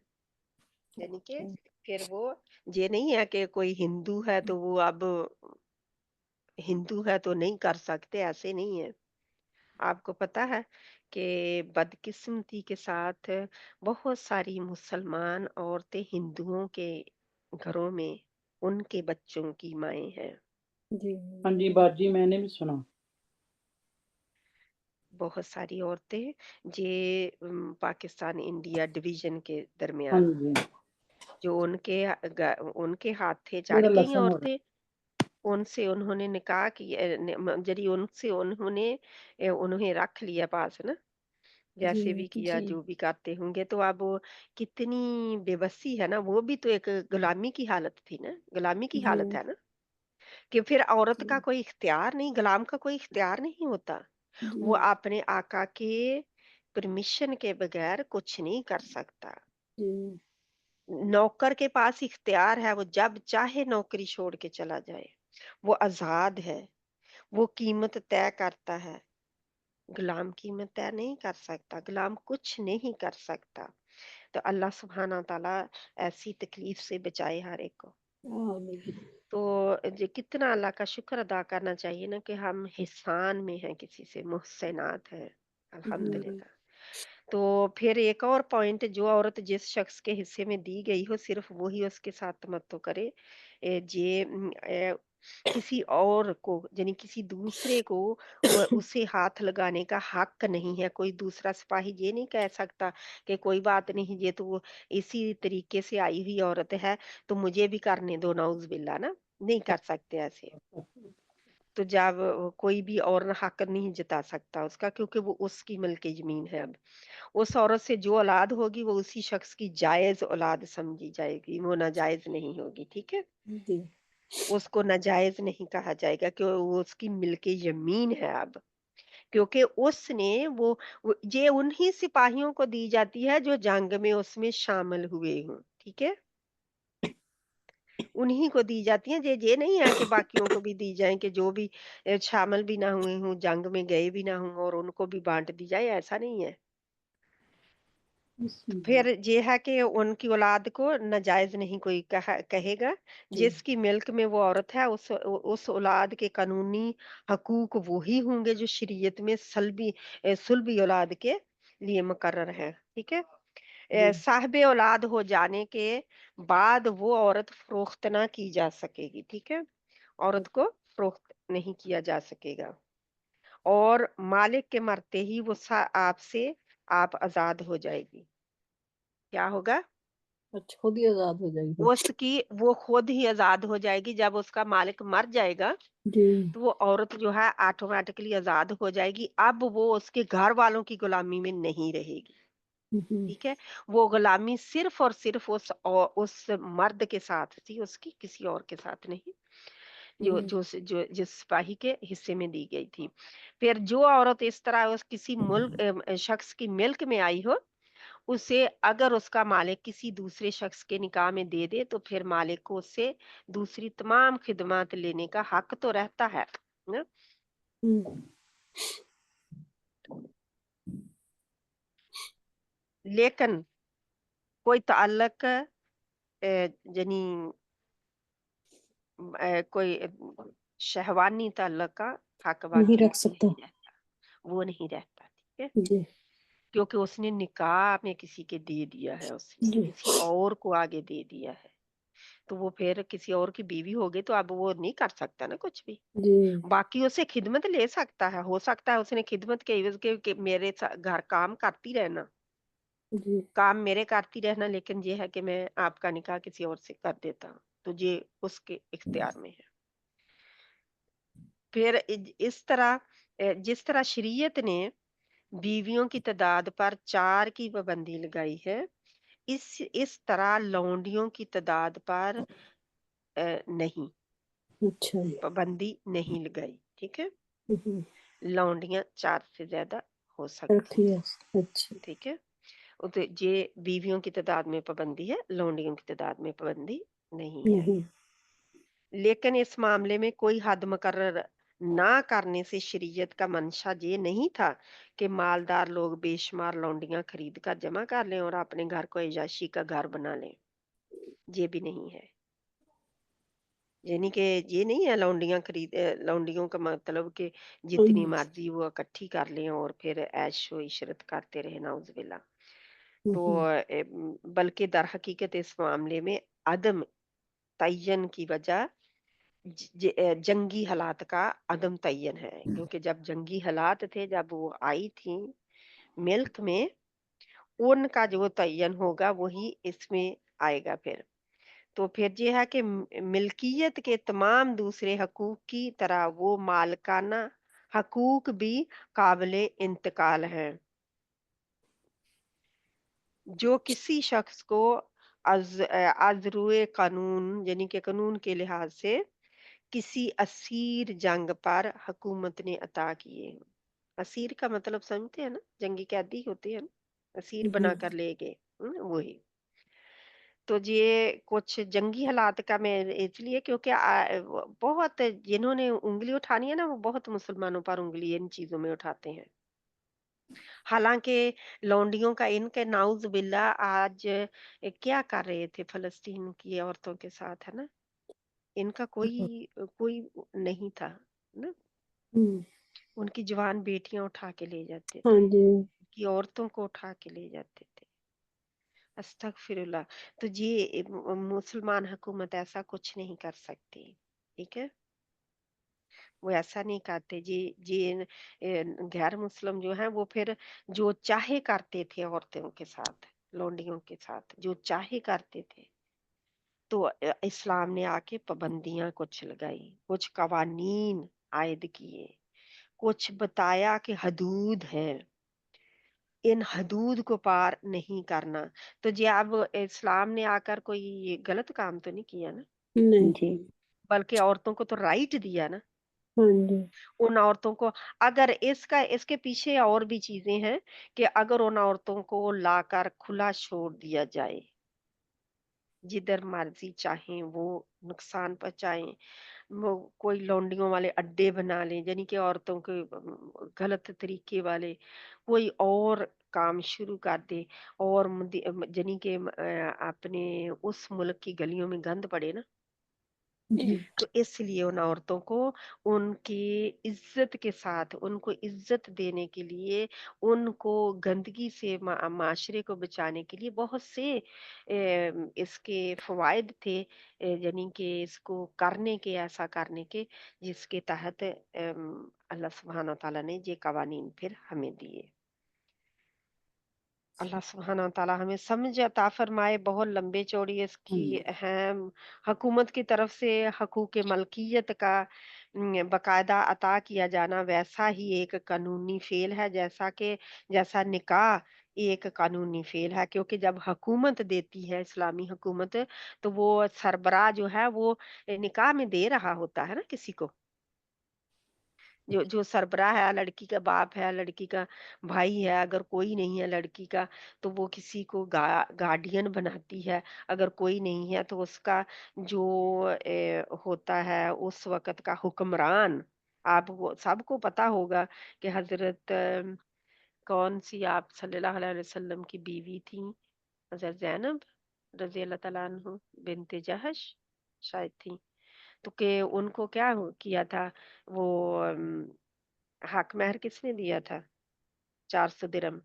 यानी कि फिर वो ये नहीं है कि कोई हिंदू है तो वो अब हिंदू है तो नहीं कर सकते, ऐसे नहीं है। आपको पता है कि बदकिस्मती के साथ बहुत सारी मुसलमान औरतें हिंदुओं के घरों में उनके बच्चों की माएँ हैं। जी। हाँ जी बाजी मैंने भी सुना। बहुत सारी औरतें जे पाकिस्तान इंडिया डिवीज़न के हाँ दरमियान जी जो उनके हाथे चढ़ थोड़ा गई लहसुन और औरतें, उनसे उन्होंने निकाह किया, जरी उनसे उन्होंने उन्हें रख लिया पास ना, जी। जैसे भी किया जी जो भी करते होंगे। तो अब वो कितनी बेबसी है ना, वो भी तो एक गुलामी की हालत थी ना, गुलामी की जी। हालत है ना, कि फिर औरत का जी कोई इख्तियार नहीं, गुलाम का कोई इख्तियार नहीं होता। वो जी। अपने आका के परमिशन के बगैर कुछ नहीं कर सकता। जी। नौकर के पास इख्तियार है, वो जब चाहे नौकरी छोड़ के चला जाए, वो आजाद है, वो कीमत तय करता है। गुलाम कीमत तय नहीं कर सकता, गुलाम कुछ नहीं कर सकता। तो अल्लाह सुब्हाना ताला ऐसी तकलीफ से बचाए हर एक को। आमीन। तो ये कितना अल्लाह का शुक्र अदा करना चाहिए ना कि हम हिसान में हैं, किसी से मुहसिनात हैं, जी। अल्हम्दुलिल्लाह। तो फिर एक और पॉइंट, जो औरत जिस शख्स के हिस्से में दी गई हो सिर्फ वही उसके साथ तमत्तु करे। किसी और को यानी किसी दूसरे को उसे हाथ लगाने का हक नहीं है। कोई दूसरा सिपाही ये नहीं कह सकता कि कोई बात नहीं, ये तो वो इसी तरीके से आई हुई औरत है तो मुझे भी करने दो, नाउज बिल्ला ना, नहीं कर सकते ऐसे। तो जब कोई भी और हक नहीं जता सकता उसका, क्योंकि वो उसकी मिल्क जमीन है। अब उस औरत से जो औलाद होगी वो उसी शख्स की जायज औलाद समझी जाएगी, वो नाजायज नहीं होगी। ठीक है, जी उसको नाजायज नहीं कहा जाएगा कि वो उसकी मिल्क जमीन है। अब क्योंकि उसने ये उन्हीं सिपाहियों को दी जाती है जो जंग में उसमें शामिल हुए हों। ठीक है, उन्हीं को दी जाती है। ये नहीं है कि बाकियों को भी दी जाए, कि जो भी शामिल भी ना हुए हों, जंग में गए भी ना हों, और उनको भी बांट दी जाए, ऐसा नहीं है। फिर ये है कि उनकी औलाद को नाजायज नहीं कोई कहेगा। जिसकी मिल्क में वो औरत है, उस औलाद के कानूनी हकूक वही होंगे जो शरीयत में सुलबी औलाद के लिए मुकर्रर है। ठीक है, साहिब औलाद हो जाने के बाद वो औरत फरोख्त ना की जा सकेगी। ठीक है, औरत को फरोख्त नहीं किया जा सकेगा, और मालिक के मरते ही वो आपसे आप आजाद हो जाएगी। क्या होगा? अच्छा, खुद ही आजाद हो जाएगी। वो खुद ही आजाद हो जाएगी। जब उसका मालिक मर जाएगा जी तो वो औरत जो है ऑटोमेटिकली आजाद हो जाएगी। अब वो उसके घर वालों की गुलामी में नहीं रहेगी। ठीक है, वो गुलामी सिर्फ और सिर्फ उस मर्द के साथ थी, उसकी किसी और के साथ नहीं, जिस सिपाही के हिस्से में दी गई थी। फिर जो औरत इस तरह किसी शख्स की मिल्क में आई हो, उसे अगर उसका मालिक किसी दूसरे शख्स के निकाह में दे दे तो फिर मालिक को उससे दूसरी तमाम खिदमत लेने का हक तो रहता है ना? लेकिन कोई ताल्लुक यानी कोई शहवानी ताल्लुक का हक नहीं बाकी रख उसको सकता। नहीं रहता, वो नहीं रहता। ठीक है, जी क्योंकि उसने निकाह में किसी के दे दिया है, उसने जी किसी और को आगे दे दिया है। तो वो फिर किसी और की बीवी हो गई तो अब वो नहीं कर सकता ना कुछ भी। जी बाकी उसे खिदमत ले सकता है, हो सकता है उसने खिदमत के एवज के कि मेरे घर काम करती रहना, जी काम मेरे करती रहना, लेकिन ये है कि मैं आपका निकाह किसी और से कर देता हूँ, तो ये उसके इख्तियार में है। फिर इस तरह जिस तरह शरीयत ने बीवियों की तादाद पर 4 की पाबंदी लगाई है, इस तरह लौंडियों की तादाद पर नहीं, अच्छा जी पाबंदी नहीं लगाई। ठीक है, हम्म, लौंडियां 4 से ज्यादा हो सकती रखी हैं। है। अच्छा ठीक है, तो ये बीवियों की तादाद में पाबंदी है, लौंडियों की तादाद में पाबंदी नहीं है। नहीं लेकिन इस मामले में कोई हद मुकर्रर ना करने से शरीयत का मंशा ये नहीं था कि मालदार लोग बेशुमार लौंडियां खरीद कर जमा कर लें और अपने घर को ऐशाशी का घर बना लें। ये भी नहीं है, यानी कि ये नहीं है लौंडियों का मतलब कि जितनी मर्जी वो इकट्ठी कर लें और फिर ऐशो इशरत करते रहे, नाउजुबिल्लाह। तो बल्कि दर हकीकत इस मामले में अदम तयन की वजह जंगी हालात का अदम तयन है, क्योंकि जब जंगी हालात थे, जब वो आई थी मिल्क में, उनका जो तयन होगा वही इसमें आएगा। फिर तो फिर ये है कि मिल्कियत के तमाम दूसरे हकूक की तरह वो मालकाना हकूक भी काबिले इंतकाल हैं, जो किसी शख्स को अजरुए कानून यानी कि कानून के लिहाज से किसी असीर जंग पर हुकूमत ने अता किए हैं। असीर का मतलब समझते हैं ना, जंगी कैदी होते हैं ना, असीर बना कर ले गए, वही। तो ये कुछ जंगी हालात का मैं इसलिए क्योंकि बहुत जिन्होंने उंगली उठानी है ना, वो बहुत मुसलमानों पर उंगली इन चीजों में उठाते हैं। हालांकि लौंडियों का इनके नाउज बिल्ला आज क्या कर रहे थे फलस्तीन की औरतों के साथ, है ना, इनका कोई कोई नहीं था ना, हम्म, उनकी जवान बेटियां उठा के ले जाते हाँ थे। जी कि औरतों को उठा के ले जाते थे। अस्तगफिरुल्लाह। तो ये मुसलमान हुकूमत ऐसा कुछ नहीं कर सकती, ठीक है? वो ऐसा नहीं करते। जी गैर मुस्लिम जो है वो फिर जो चाहे करते थे औरतों के साथ, लौंडियों के साथ जो चाहे करते थे। तो इस्लाम ने आके पाबंदियां कुछ लगाई, कुछ कवानीन आयद किए, कुछ बताया कि हदूद है, इन हदूद को पार नहीं करना। तो जी अब इस्लाम ने आकर कोई गलत काम तो नहीं किया ना, नहीं। जी बल्कि औरतों को तो राइट दिया ना। हाँ जी। उन औरतों को अगर इसके पीछे और भी चीजें हैं कि अगर उन औरतों को लाकर खुला छोड़ दिया जाए, जिधर मर्जी चाहें वो नुकसान पहुंचाएं, वो कोई लौंडियों वाले अड्डे बना लें, यानी कि औरतों के गलत तरीके वाले कोई और काम शुरू कर दे, और यानी कि अपने उस मुल्क की गलियों में गंद पड़े ना, जी। तो इसलिए उन औरतों को उनकी इज्जत के साथ, उनको इज्जत देने के लिए, उनको गंदगी से माशरे को बचाने के लिए बहुत से इसके फवायद थे, यानी कि इसको करने के, ऐसा करने के, जिसके तहत अल्लाह सुब्हान व तआला ने ये कवानीन फिर हमें दिए। अल्लाह सुब्हाना ताला हमें समझ अता फरमाए। बहुत लंबे चौड़ी इसकी हैं हुकूमत की तरफ से हकूक मलकियत का बकायदा अता किया जाना वैसा ही एक कानूनी फेल है, जैसा निकाह एक कानूनी फेल है। क्योंकि जब हुकूमत देती है इस्लामी हुकूमत, तो वो सरबराह जो है वो निकाह में दे रहा होता है ना किसी को। जो जो सरबराह है, लड़की का बाप है, लड़की का भाई है, अगर कोई नहीं है लड़की का, तो वो किसी को गार्डियन बनाती है। अगर कोई नहीं है तो उसका जो होता है उस वक़्त का हुक्मरान, आप वो सबको पता होगा कि हज़रत कौन-सी आप सल्लल्लाहु अलैहि वसल्लम की बीवी थी, हज़रत ज़ैनब रज़ी अल्लाह तआला अन्हु बिन्ते जहश शायद थी। तो के उनको क्या किया था वो हक महर किसने दिया था? 400 दिरहम,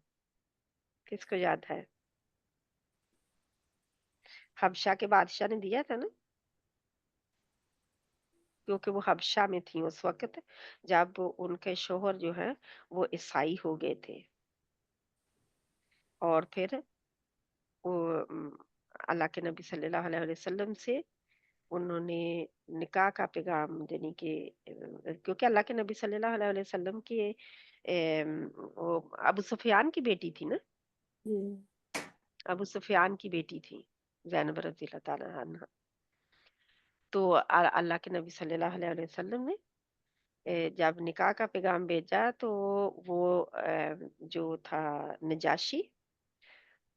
किसको याद है? हबशा के बादशाह ने दिया था ना, क्योंकि वो हबशा में थी उस वक़्त जब उनके शौहर जो हैं वो ईसाई हो गए थे। और फिर वो अल्लाह के नबी सल्लल्लाहु अलैहि वसल्लम से उन्होंने निकाह का पैगाम यानी कि क्योंकि अल्लाह के नबी सल्लल्लाहु अलैहि वसल्लम के वो अबू सुफियान की बेटी थी ना, जी। अबू सुफियान की बेटी थी ज़ैनब रज़ियल्लाहु ताला अन्हा। तो अल्लाह के नबी सल्लल्लाहु अलैहि वसल्लम ने जब निकाह का पैगाम भेजा तो वो जो था नजाशी,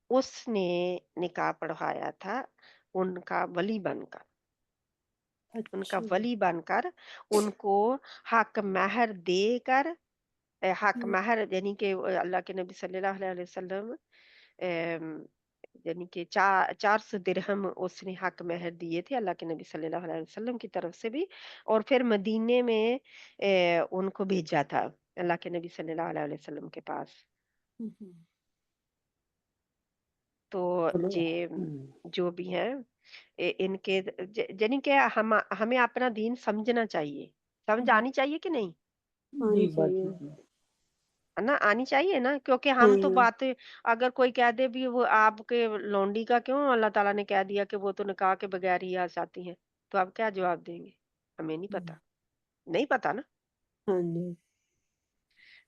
उसने निकाह पढ़वाया था उनका वली बनकर। उनका अच्छा। वली बनकर उनको हक महर देकर हक महर यानी कि अल्लाह के नबी सल्लल्लाहु अलैहि वसल्लम यानी कि 400 दिरहम उसने हक महर दिए थे अल्लाह के नबी सल्लल्लाहु अलैहि वसल्लम की तरफ से भी। और फिर मदीने में उनको भेजा था अल्लाह के नबी सल्लल्लाहु अलैहि वसल्लम के पास। तो ये जो भी है इनके यानी कि हमें अपना दीन समझना चाहिए, समझ आनी चाहिए कि नहीं, आनी जी चाहिए। बात है ना, आनी चाहिए ना। क्योंकि हाँ हम तो हाँ। बात अगर कोई कह दे भी वो आपके लौंडी का क्यों अल्लाह ताला ने कह दिया कि वो तो निकाह के बगैर ही आ जाती है, तो आप क्या जवाब देंगे? हमें नहीं पता, नहीं पता ना। हाँ जी।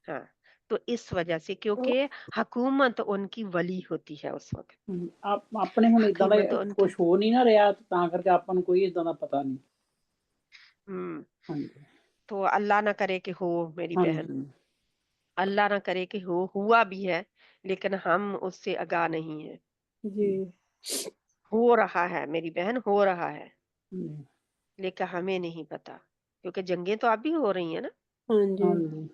हाँ, तो इस वजह से क्योंकि हुकूमत उनकी वली होती है उस वक्त, ਆਪ ਆਪਣੇ ਹੁਣ ਇਦਾਂ ਦਾ हुकूमत उनकी। ਕੁਝ ਹੋ ਨਹੀਂ ਨਾ ਰਿਹਾ ਤੇ ਤਾਂ ਕਰਕੇ ਆਪਾਂ ਨੂੰ ਕੋਈ ਇਦਾਂ ਦਾ ਪਤਾ ਨਹੀਂ। हम्म। ਹਾਂਜੀ तो अल्लाह ना करे कि हो मेरी बहन, ਹਾਂਜੀ अल्लाह ना करे कि हो, हुआ भी है लेकिन हम उससे आगाह नहीं है। जी। हो रहा है मेरी बहन, हो रहा है, ਹਾਂਜੀ लेकिन हमें नहीं पता क्योंकि जंगें तो अब भी हो रही है ना। हाँ जी। ਹਾਂਜੀ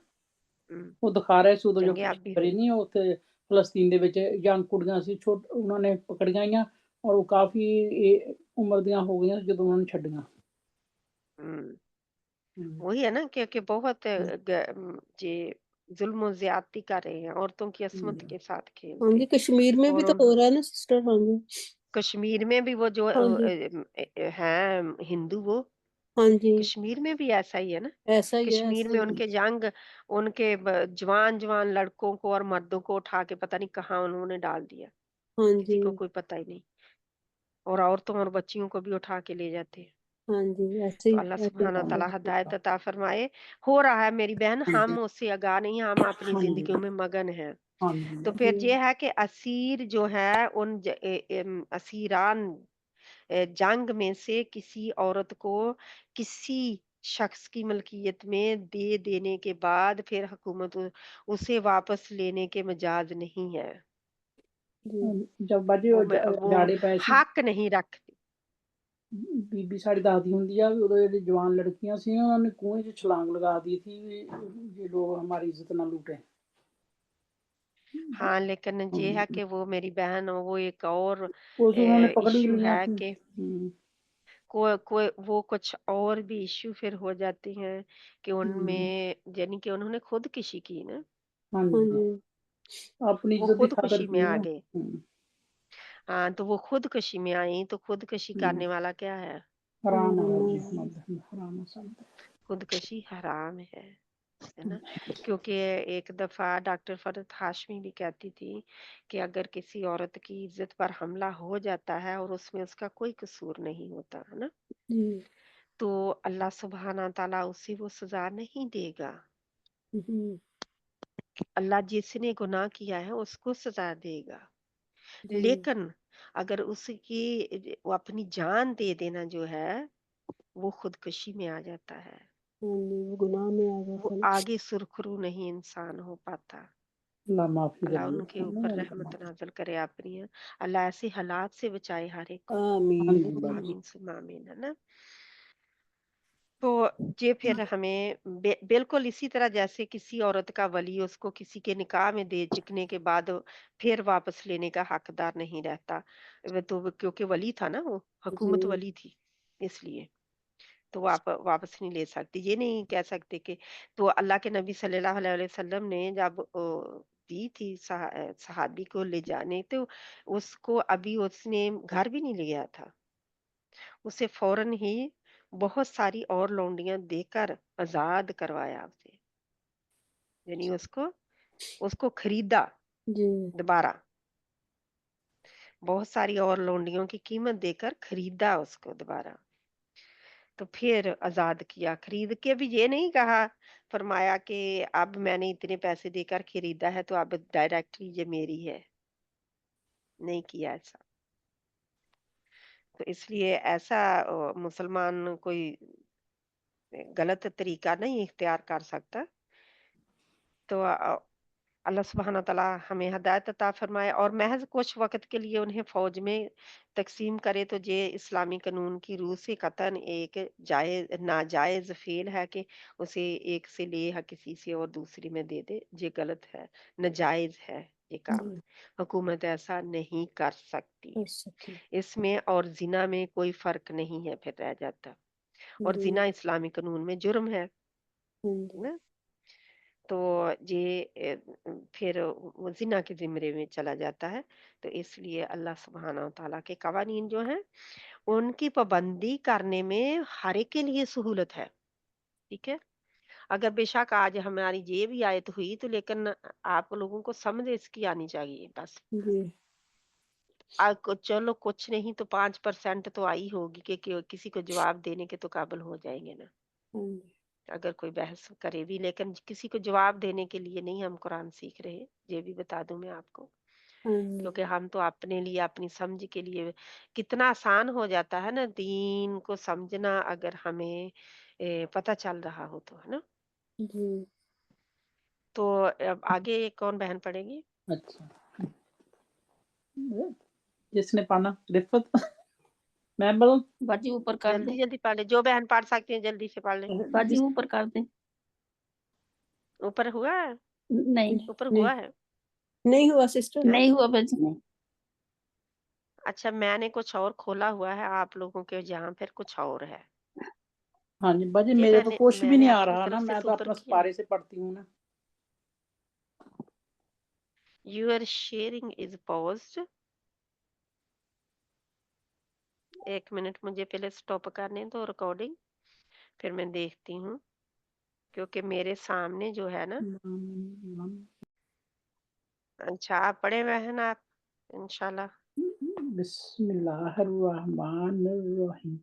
हम्म, ਉਹ ਦਿਖਾ ਰਹੇ ਸੀ ਉਦੋਂ ਜੋ जंगें अब भी ਕਰੀ ਨਹੀਂ ਉੱਥੇ ਫਲਸਤੀਨ ਦੇ ਵਿੱਚ ਯੰਗ ਕੁੜੀਆਂ ਸੀ ਉਹਨਾਂ ਨੇ ਪਕੜੀਆਂ ਗਈਆਂ ਔਰ ਉਹ ਕਾਫੀ ਉਮਰ ਦੀਆਂ ਹੋ ਗਈਆਂ ਜਦੋਂ ਉਹਨਾਂ ਨੂੰ ਛੱਡੀਆਂ। हम्म, वही है ना क्योंकि बहुत ये जुल्म और ज्यादती कर रहे हैं, औरतों की असमत के साथ हाँ खेलते। जी, कश्मीर में भी और तो हो रहा है ना सिस्टर। हाँ जी, कश्मीर में भी वो जो हाँ जी, हैं हिंदू, वो हाँ जी, कश्मीर में भी ऐसा ही है ना। ऐसा ही है, कश्मीर ऐसा में ही है। उनके उनके जवान जवान लड़कों को और मर्दों को उठा के पता नहीं कहाँ उन्होंने डाल दिया, हाँ किसी जी, को कोई पता ही नहीं, और औरतों और बच्चियों को भी उठा के ले जाते हैं। हाँ जी, ऐसे तो ही अल्लाह ऐसे ही सुब्हाना है। तआला हिदायत अता फरमाए। हो रहा है मेरी बहन, हम उससे आगाह नहीं, हम अपनी हाँ जी, जिंदगियों में मगन हैं। हाँ जी, तो फिर जी, ये है कि असीर जो है असीरान जंग में से किसी औरत को किसी शख्स की मलकियत में दे देने के बाद फिर हुकूमत उसे वापस लेने के मजाज नहीं है। जी, जब ਬਾਜੀ वो वो ਜਾੜੇ ਪਏ ਸੀ हक नहीं रखती। ਬੀਬੀ ਸਾਡੀ ਦੱਸਦੀ ਹੁੰਦੀ ਆ ਵੀ ਉਦੋਂ ਜਿਹੜੀ ਜਵਾਨ ਲੜਕੀਆਂ ਸੀ ਉਹਨਾਂ ਨੇ ਕੁएं 'ਚ ਛਲਾਂਗ ਲਗਾ दी थी ਵੀ ये लोग हमारी इज्जत ना लूटें। हाँ, लेकिन ये है कि वो मेरी बहन, वो एक और पुलिस उन्होंने पकड़ भी इश्यू लिया है थी। कि कोई वो कुछ और भी इश्यू फिर हो जाती हैं कि उनमें यानी कि उन्होंने खुदकुशी की ना, हाँ हाँ जी, जी, अपनी वो इज्जत की खातिर खुदकुशी में की आ है। गए। हाँ, तो वो खुदकुशी में आई, तो खुदकुशी करने वाला क्या है? हराम है हम्म, जी, हराम है सब। खुदकुशी हराम है ना। क्योंकि एक दफा डॉक्टर फरहत हाशमी भी कहती थी कि अगर किसी औरत की इज्जत पर हमला हो जाता है और उसमें उसका कोई कसूर नहीं होता है ना, जी, तो अल्लाह सुब्हाना ताला उसे वो सजा नहीं देगा। हम्म, अल्लाह जिसने गुनाह किया है उसको सजा देगा। जी, लेकिन अगर उसकी वो अपनी जान दे देना जो है, वो खुदकुशी में आ जाता है। हाँ जी, वो गुनाह में आ वो जाता है ना। आगे सुरखरू नहीं इंसान हो पाता। अल्लाह माफी दे अल्लाह दे। उनके ऊपर रहमत नाज़िल करे अपनी। अल्लाह ऐसे हालात से बचाए हर एक को। हाँ आमीन, जी बाजी। आमीन सुम्मा आमीन, है ना। तो ये फिर हमें बिल्कुल इसी तरह जैसे किसी औरत का वली उसको किसी के निकाह में दे चुकने के बाद फिर वापस लेने का हकदार नहीं रहता। क्योंकि वली था ना, वो हुकूमत जी, वली थी, इसलिए तो वापस नहीं ले सकती। ये नहीं कह सकते कि तो अल्लाह के नबी सल्लल्लाहु अलैहि वसल्लम ने जब दी थी सहाबी को ले जाने, तो उसको अभी उसने घर भी नहीं लिया था, उसे फौरन ही बहुत सारी और लौंडियां देकर आजाद करवाया उसे, यानी उसको उसको खरीदा जी, दोबारा, बहुत सारी और लौंडियों की कीमत देकर खरीदा उसको दोबारा। तो फिर आजाद किया, खरीद के भी ये नहीं कहा, फरमाया कि अब मैंने इतने पैसे देकर खरीदा है तो अब डायरेक्टली ये मेरी है, नहीं किया ऐसा। तो इसलिए ऐसा मुसलमान कोई गलत तरीका नहीं इख्तियार कर सकता। तो अल्लाह सुब्हाना तआला हमें हिदायत अता फरमाए और महज कुछ वक़्त के लिए उन्हें फ़ौज में तक़सीम करे, तो ये इस्लामी कानून की रूह से कतन एक नाजायज़ फ़ेल है कि उसे एक से ले या किसी से और दूसरी में दे दे, ये गलत है, नाजायज़ है ये काम। जी, हुकूमत ऐसा नहीं कर सकती। कर सकते हैं। इसमें और ज़िना में कोई फ़र्क नहीं है फिर रह जाता, और जी, ज़िना इस्लामी कानून में जुर्म है हाँ जी, ना? तो ये फिर वो ज़िना के ज़िम्रे में चला जाता है। तो इसलिए अल्लाह सुब्हाना व तआला के कवानीन जो हैं, उनकी पाबंदी करने में हर एक के लिए सहूलत है, ठीक है? अगर बेशक आज हमारी ये भी आयत हुई तो लेकिन आप लोगों को समझ इसकी आनी चाहिए बस। जी, चलो कुछ नहीं तो 5% तो आई होगी कि किसी को जवाब देने के तो काबिल हो जाएँगे ना। हाँ जी, अगर कोई बहस करे भी, लेकिन किसी को जवाब देने के लिए नहीं हम कुरान सीख रहे, ये भी बता दूं मैं आपको। हाँ जी, क्योंकि हम तो अपने लिए अपनी समझ के लिए, कितना आसान हो जाता है ना दीन को समझना अगर हमें पता चल रहा हो तो, है ना। जी, तो अब आगे कौन बहन पढ़ेगी? अच्छा, जिसने पाना रिफत मैं बोलूं। बाजी ऊपर कर जल्दी दे, जल्दी पढ़ ले, जो बहन पढ़ सकती है जल्दी से पढ़ ले। बाजी ऊपर कर दे। ऊपर हुआ है? नहीं, ऊपर नहीं, हुआ है? नहीं हुआ सिस्टर। नहीं हुआ बाजी, नहीं। अच्छा, मैंने कुछ और खोला हुआ है, आप लोगों के जहाँ फिर कुछ और है। हाँ जी बाजी, ये मेरे तो कुछ भी मैंने नहीं आ अपनी रहा तरफ ना, से मैं तो सुपर अपना किया। सिपारे से पढ़ती हूँ ना। Your sharing is paused. 1 minute मुझे पहले स्टॉप करने दो रिकॉर्डिंग, फिर मैं देखती हूँ, क्योंकि मेरे सामने जो है ना। अच्छा, आप पढ़े बहन आप इंशाल्लाह। बिस्मिल्लाहिर्रहमानिर्रहीम।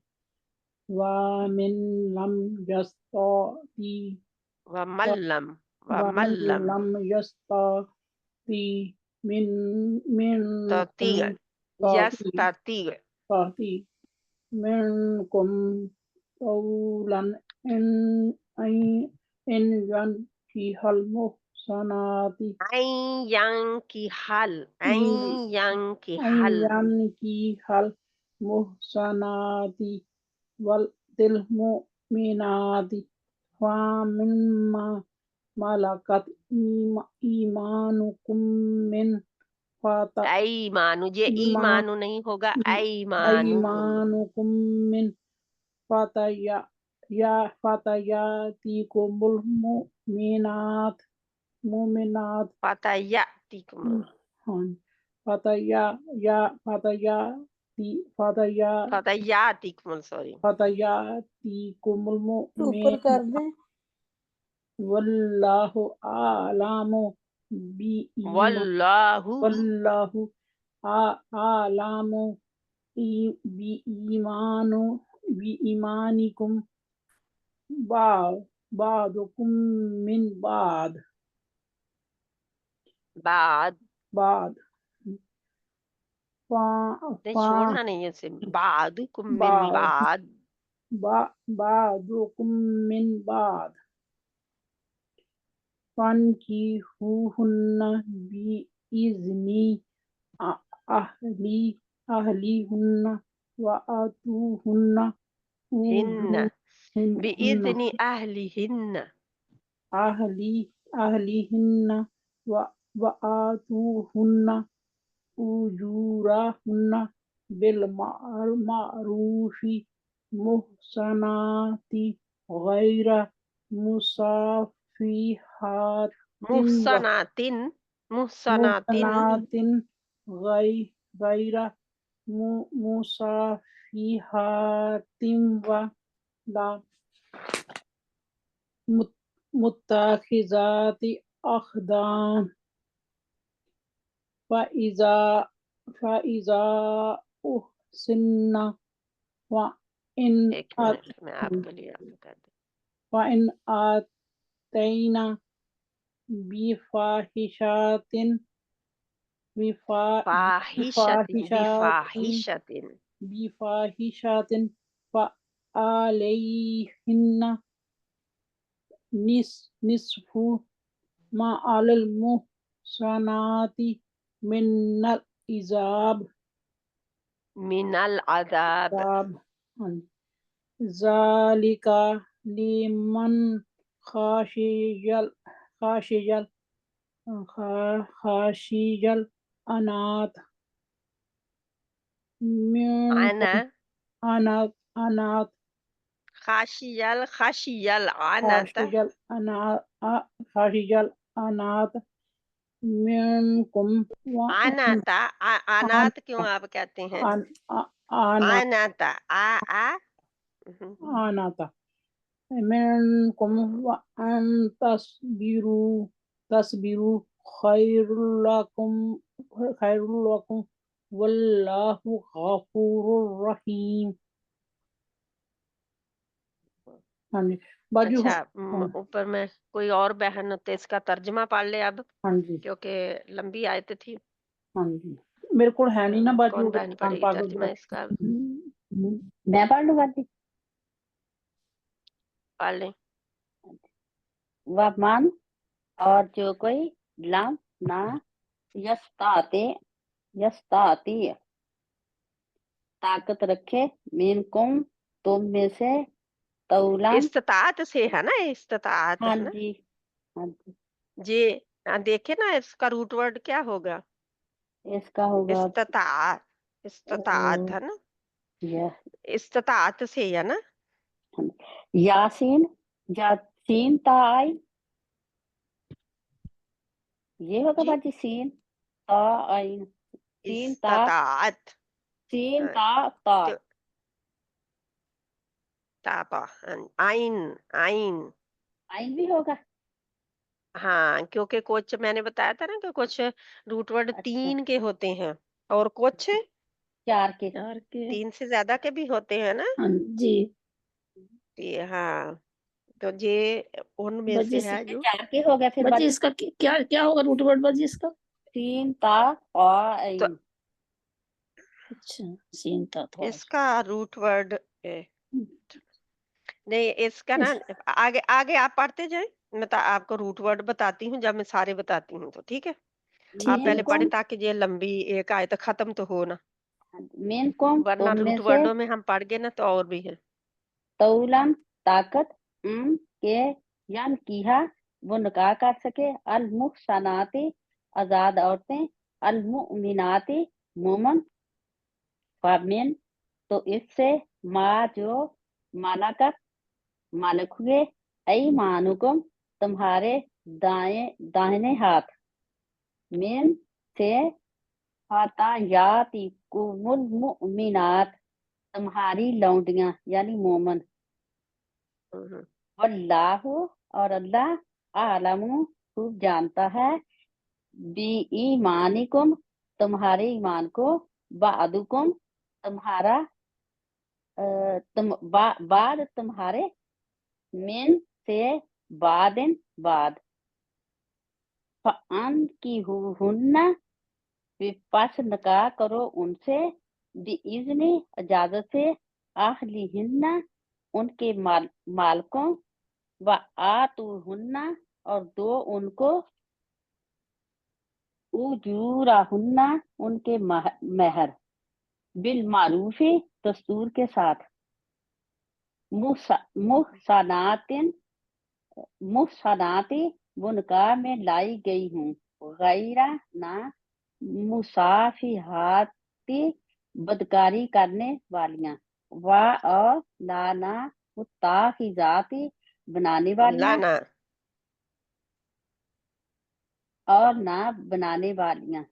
वमिन लम यस्तती वमल्लम वमन वमल्लम लम यस्तती मिनकुम ततीग यस्ततीग ताती मिनकुम तौलन इन यनकिहल मुहसनाती ऐयं की हल ऐयं की हल यनकिहल मुहसनाती वल मुमिनाती फमिम्मा मलकत ईमानुकुम मिन फाता ऐमानु, ये ईमानु नहीं होगा, ऐमानु ईमानुकुम मिन फातया फातयातिकुमुल मुमिनात फतयातिकुम हाँ फतयातिकुम सॉरी फातयातिकुमुल ऊपर मुमिनात कर दें। वल्लाहु आलामु वल्लाहु वल्लाहु आलामु बीईमानिकुम बादुकुम मिन बाद नहीं छोड़ना नहीं है इसे, बादुकुम मिन बादुकुम मिन बाद फन्किहुहुन्ना बिइज़्नि अहलिहुन्ना वआतूहुन्ना हिन्ना बिइज़्नि अहलिहिन्ना अहलिहिन्ना वआतूहुन्ना उजूरहुन्ना बिलमारूफि मुहसनाति गैर मुहसनातिन मुहसनातिन गैर मुसाफिहातिन वला मुत्तखिज़ाति अख़दान फ़इज़ा उहसिन्ना वइन एक मिनट में आपके लिए बता दूं। वइन आतैना बिफ़ाहिशातिन बिफ़ाहिशातिन फ़अलैहिन्ना निस्फु मा अलल मुहसनाति मिनल अज़ाब ज़ालिका लिमन खाशियल अनात अनात खाशियल अनात मिनकुम अनात क्यों आप कहते हैं? अनाता अनाता मिनकुम व अन तस्बिरु खैरुल लकुम वल्लाहु गफूरुर रहीम। हाँ जी बाजू। अच्छा, ऊपर में कोई और बहन होते इसका तर्जमा पढ़ ले अब, हाँ जी क्योंकि लंबी आयत थी। हाँ जी मेरे को है नहीं ना बाजू। कौन बहन पढ़ेगी तर्जमा इसका? मैं पढ़ लूँ बाजी। पढ़ ले। वमान और जो कोई लम ना यस्ताती ताकत रखे मिनकुम तुम में से तौलन इस्तात से है ना, इस्तात हाँ है ना जी हाँ जी जी। देखे ना इसका रूट वर्ड क्या होगा? इसका होगा इस्तात है ना, यह इस्तात से है ना। यासीन ताई ये होगा जी? बाजी सीन ता आइन सीन ता इस्तताअत सीन हाँ, ता ता तो ताता आइन आइन आइन भी होगा। हाँ, क्योंकि कुछ मैंने बताया था ना कि कुछ रूट वर्ड अच्छा 3 के होते हैं और कुछ चार के 3 से ज्यादा के भी होते हैं ना। हाँ जी। ये हाँ, तो ये उनमें बस से जिस है ये जो चार के हो गए फिर बच्ची बच इसका क्या क्या होगा रूट वर्ड बच्ची इसका? सीन ता ता तो आइन। अच्छा सीन था तो इसका रूट वर्ड नहीं, इसका ना आगे आगे आप पढ़ते जाएं, मैं आपको रूट वर्ड बताती हूँ जब मैं सारे बताती हूँ तो ठीक है। आप मेन पहले पढ़े कौन ताकि ये लंबी एक आयत खत्म तो हो ना, मेन कौन वरना तुम में रूट से वर्डों में हम पढ़ गए ना तो और भी है। तौलन ताकत के यन किहा वो निकाह कर सके। अल मुहसनाती आजाद औरतें। अल मुमिनाती मोमन। फामिन तो इससे माँ जो मालाकत मालिक हुए। ऐ मानुकुम तुम्हारे दाहिने हाथ। मिन से हतायाती कुमुल मुमिनात तुम्हारी लौंडियां यानी मोमन। हम्म, वल्लाहु और अल्लाह आलमु खूब जानता है। बी ईमानिकुम तुम्हारे ईमान को। बादुकुम तुम्हारा बाद तुम्हारे। मिन से बादिन बाद। फअन की हुन्ना विपस निकाह करो उनसे। बिइज़्नि इजाजत से। अहलिहिन्ना उनके मालकों। व आतुहुन्ना और दो उनको। उजूरहुन्ना उनके महर। बिल मारूफी दस्तूर के साथ। मुहसनातिन मुहसनाती वो निकाह में लाई गई हूँ। गैरा ना मुसाफिहाती बदकारी करने वालियां। वा और लाना मुताखिजाती बनाने वालियां। लाना और ना बनाने वालियां।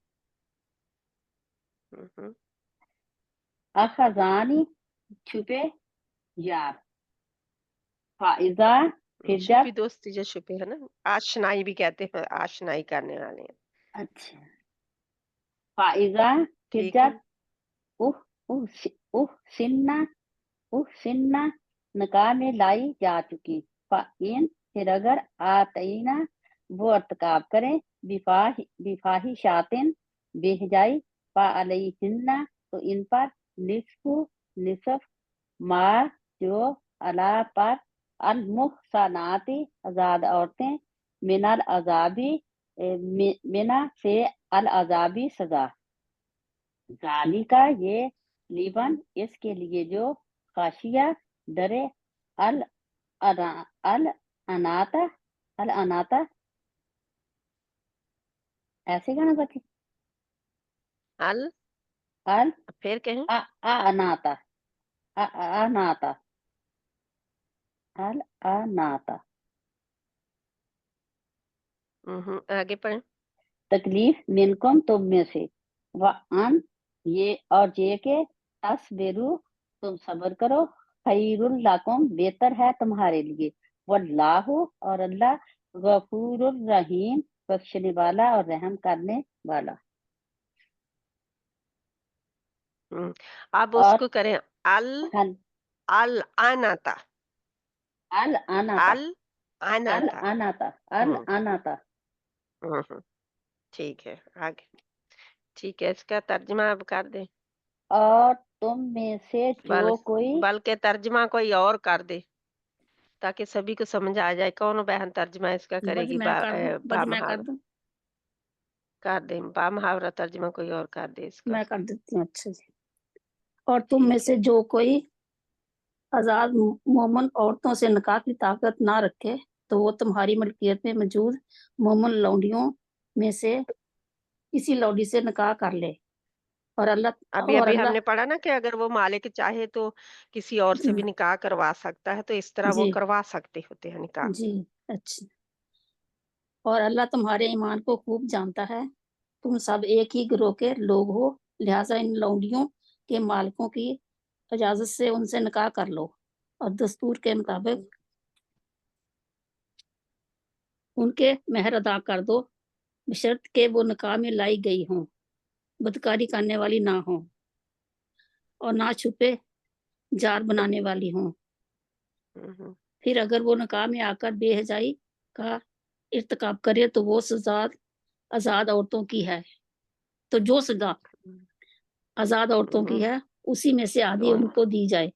हम्म, अखजानी छुपे यार। फाइजा फिर जब छुपी दोस्ती जो छुपे है ना, आशनाई भी कहते हैं, आशनाई करने वाले हैं। अच्छा फाइजा फिर ठीक जब है। उह उह उह सिन्ना सिन्ना निकाह में लाई जा चुकी। इन फिर अगर आतना वो अर्तकाब करें। बिफाही शातिन बेहजाई। अलैहिन्ना तो इन पर निस्फु निसफ मा जो अला पर अल मुहसनाती आजाद औरतें। मिनल अजाबी मिना से अल अजाबी सजा। जालिका ये लिबन इसके लिए जो खाशिया डरे। अल अल अनाता अल अनाता ऐसे गाना बचे। अल अल फिर कहें अनाता अनाता अल अनाता। आगे पढ़ें। तकलीफ मिनकुम तुम में से। व अन ये और ये के तस्बिरु तुम सब्र करो। खैरुल लकुम बेहतर है तुम्हारे लिए। वल्लाहु और अल्लाह गफूरुर रहीम बख्शने वाला और रहम करने वाला। अब और उसको करें अल हल अल अनाता अल अनाता अल अल अनाता। अनाता अल हम्म अनाता। हम्म, ठीक है आगे। ठीक है, इसका तर्जुमा अब कर दे, और तुम में से बल जो कोई बल्कि तर्जुमा कोई और कर दे ताकि सभी को समझ आ जाए। कौन बहन तर्जुमा इसका बस करेगी? मैं कर दूं बा बस मैं कर मुहावरा दूं कर दे, बा मुहावरा तर्जुमा कोई और कर दे इसका। मैं कर देती हूँ। अच्छा जी। और तुम में ठीक से है। जो कोई आजाद मोमन औरतों से निकाह की ताकत ना रखे तो वो तुम्हारी मलकियत में मौजूद मोमन लौंडियों में से किसी लौंडी से निकाह कर ले। और अभी और अभी अल्लाह हमने पढ़ा ना कि अगर वो मालिक चाहे तो किसी और से भी निकाह करवा सकता है, तो इस तरह वो जी करवा सकते होते हैं निकाह। जी। अच्छा। और अल्लाह तुम्हारे ईमान को खूब जानता है। तुम सब एक ही गिरोह के लोग हो, लिहाजा इन लौंडियों के मालिकों की इजाजत से उनसे निकाह कर लो और दस्तूर के मुताबिक उनके मेहर अदा कर दो, बशर्त के वो निकाह में लाई गई हों, बदकारी करने वाली ना हो और ना छुपे जार बनाने वाली हों। फिर अगर वो निकाह में आकर बेहजाई का इर्तिकाब करे तो वो सजा आजाद औरतों की है, तो जो सजा आजाद औरतों की है उसी में से आधी तो उनको दी जाए।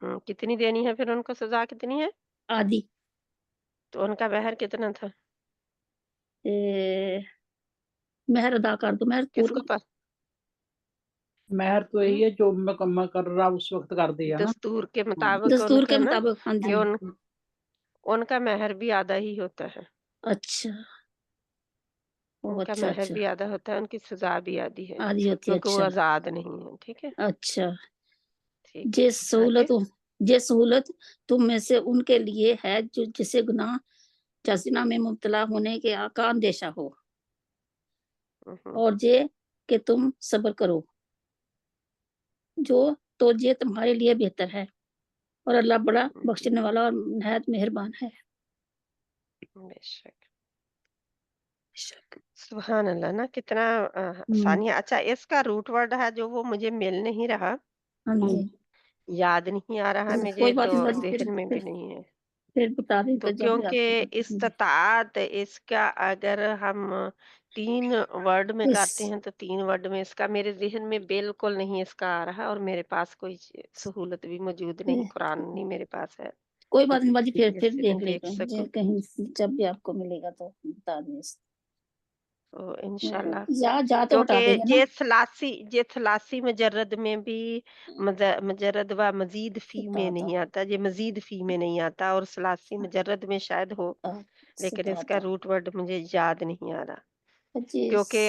कितनी देनी है फिर उनको सजा, कितनी है? आधी तो उनका महर कितना था? मेहर अदा कर दो, मेहर किसको पूरा पर? महर तो यही है जो मुकर्रर उस वक्त कर दिया ना, दस्तूर के मुताबिक दस्तूर के उनके ना, मुताबिक। हाँ कि जी। उनका महर भी आधा ही होता है। अच्छा, ओ उनका अच्छा महर अच्छा, भी आधा होता है, उनकी सजा भी आधी है, आधी होती है। क्योंकि वो अच्छा आजाद नहीं है। ठीक है, अच्छा, ठीक ये है। सहूलत आगे ये सहूलत तुम में से उनके लिए है जो जिसे गुनाह जजना में मुब्तला होने के का अंदेशा हो, और ये कि तुम सब्र करो, जो तो ये तुम्हारे लिए बेहतर है, और अल्लाह बड़ा बख्शने वाला और निहायत मेहरबान है। बेशक, सुभान अल्लाह ना, कितना हम्म, सानिया। अच्छा, इसका रूट वर्ड है जो वो मुझे मिल नहीं रहा, हाँ जी। याद नहीं आ रहा मुझे, कोई बात तो नहीं बाजी, जहन में भी नहीं है। फिर बता दें तो तो जब क्योंकि आपको इस्तात, इसका अगर हम 3 वर्ड में करते हैं तो 3 वर्ड में इसका मेरे ज़हन में बिल्कुल नहीं इसका आ रहा, और मेरे पास कोई सहूलत भी मौजूद नहीं, कुरान नहीं मेरे पास है कोई बात नहीं बाजी, फिर जिससे देख मैं देख लेगा सकूं। कहीं, जब भी आपको मिलेगा तो बता दें। तो इंशाल्लाह, या जा तो हटा क्योंकि देंगे ना। जे थलासी मुजर्रद में भी मुजर्रद व मजीद फी में नहीं आता, ये मजीद फी में नहीं आता, और सलासी मुजर्रद में शायद हो, लेकिन इसका रूट वर्ड मुझे याद नहीं आ रहा। क्योंकि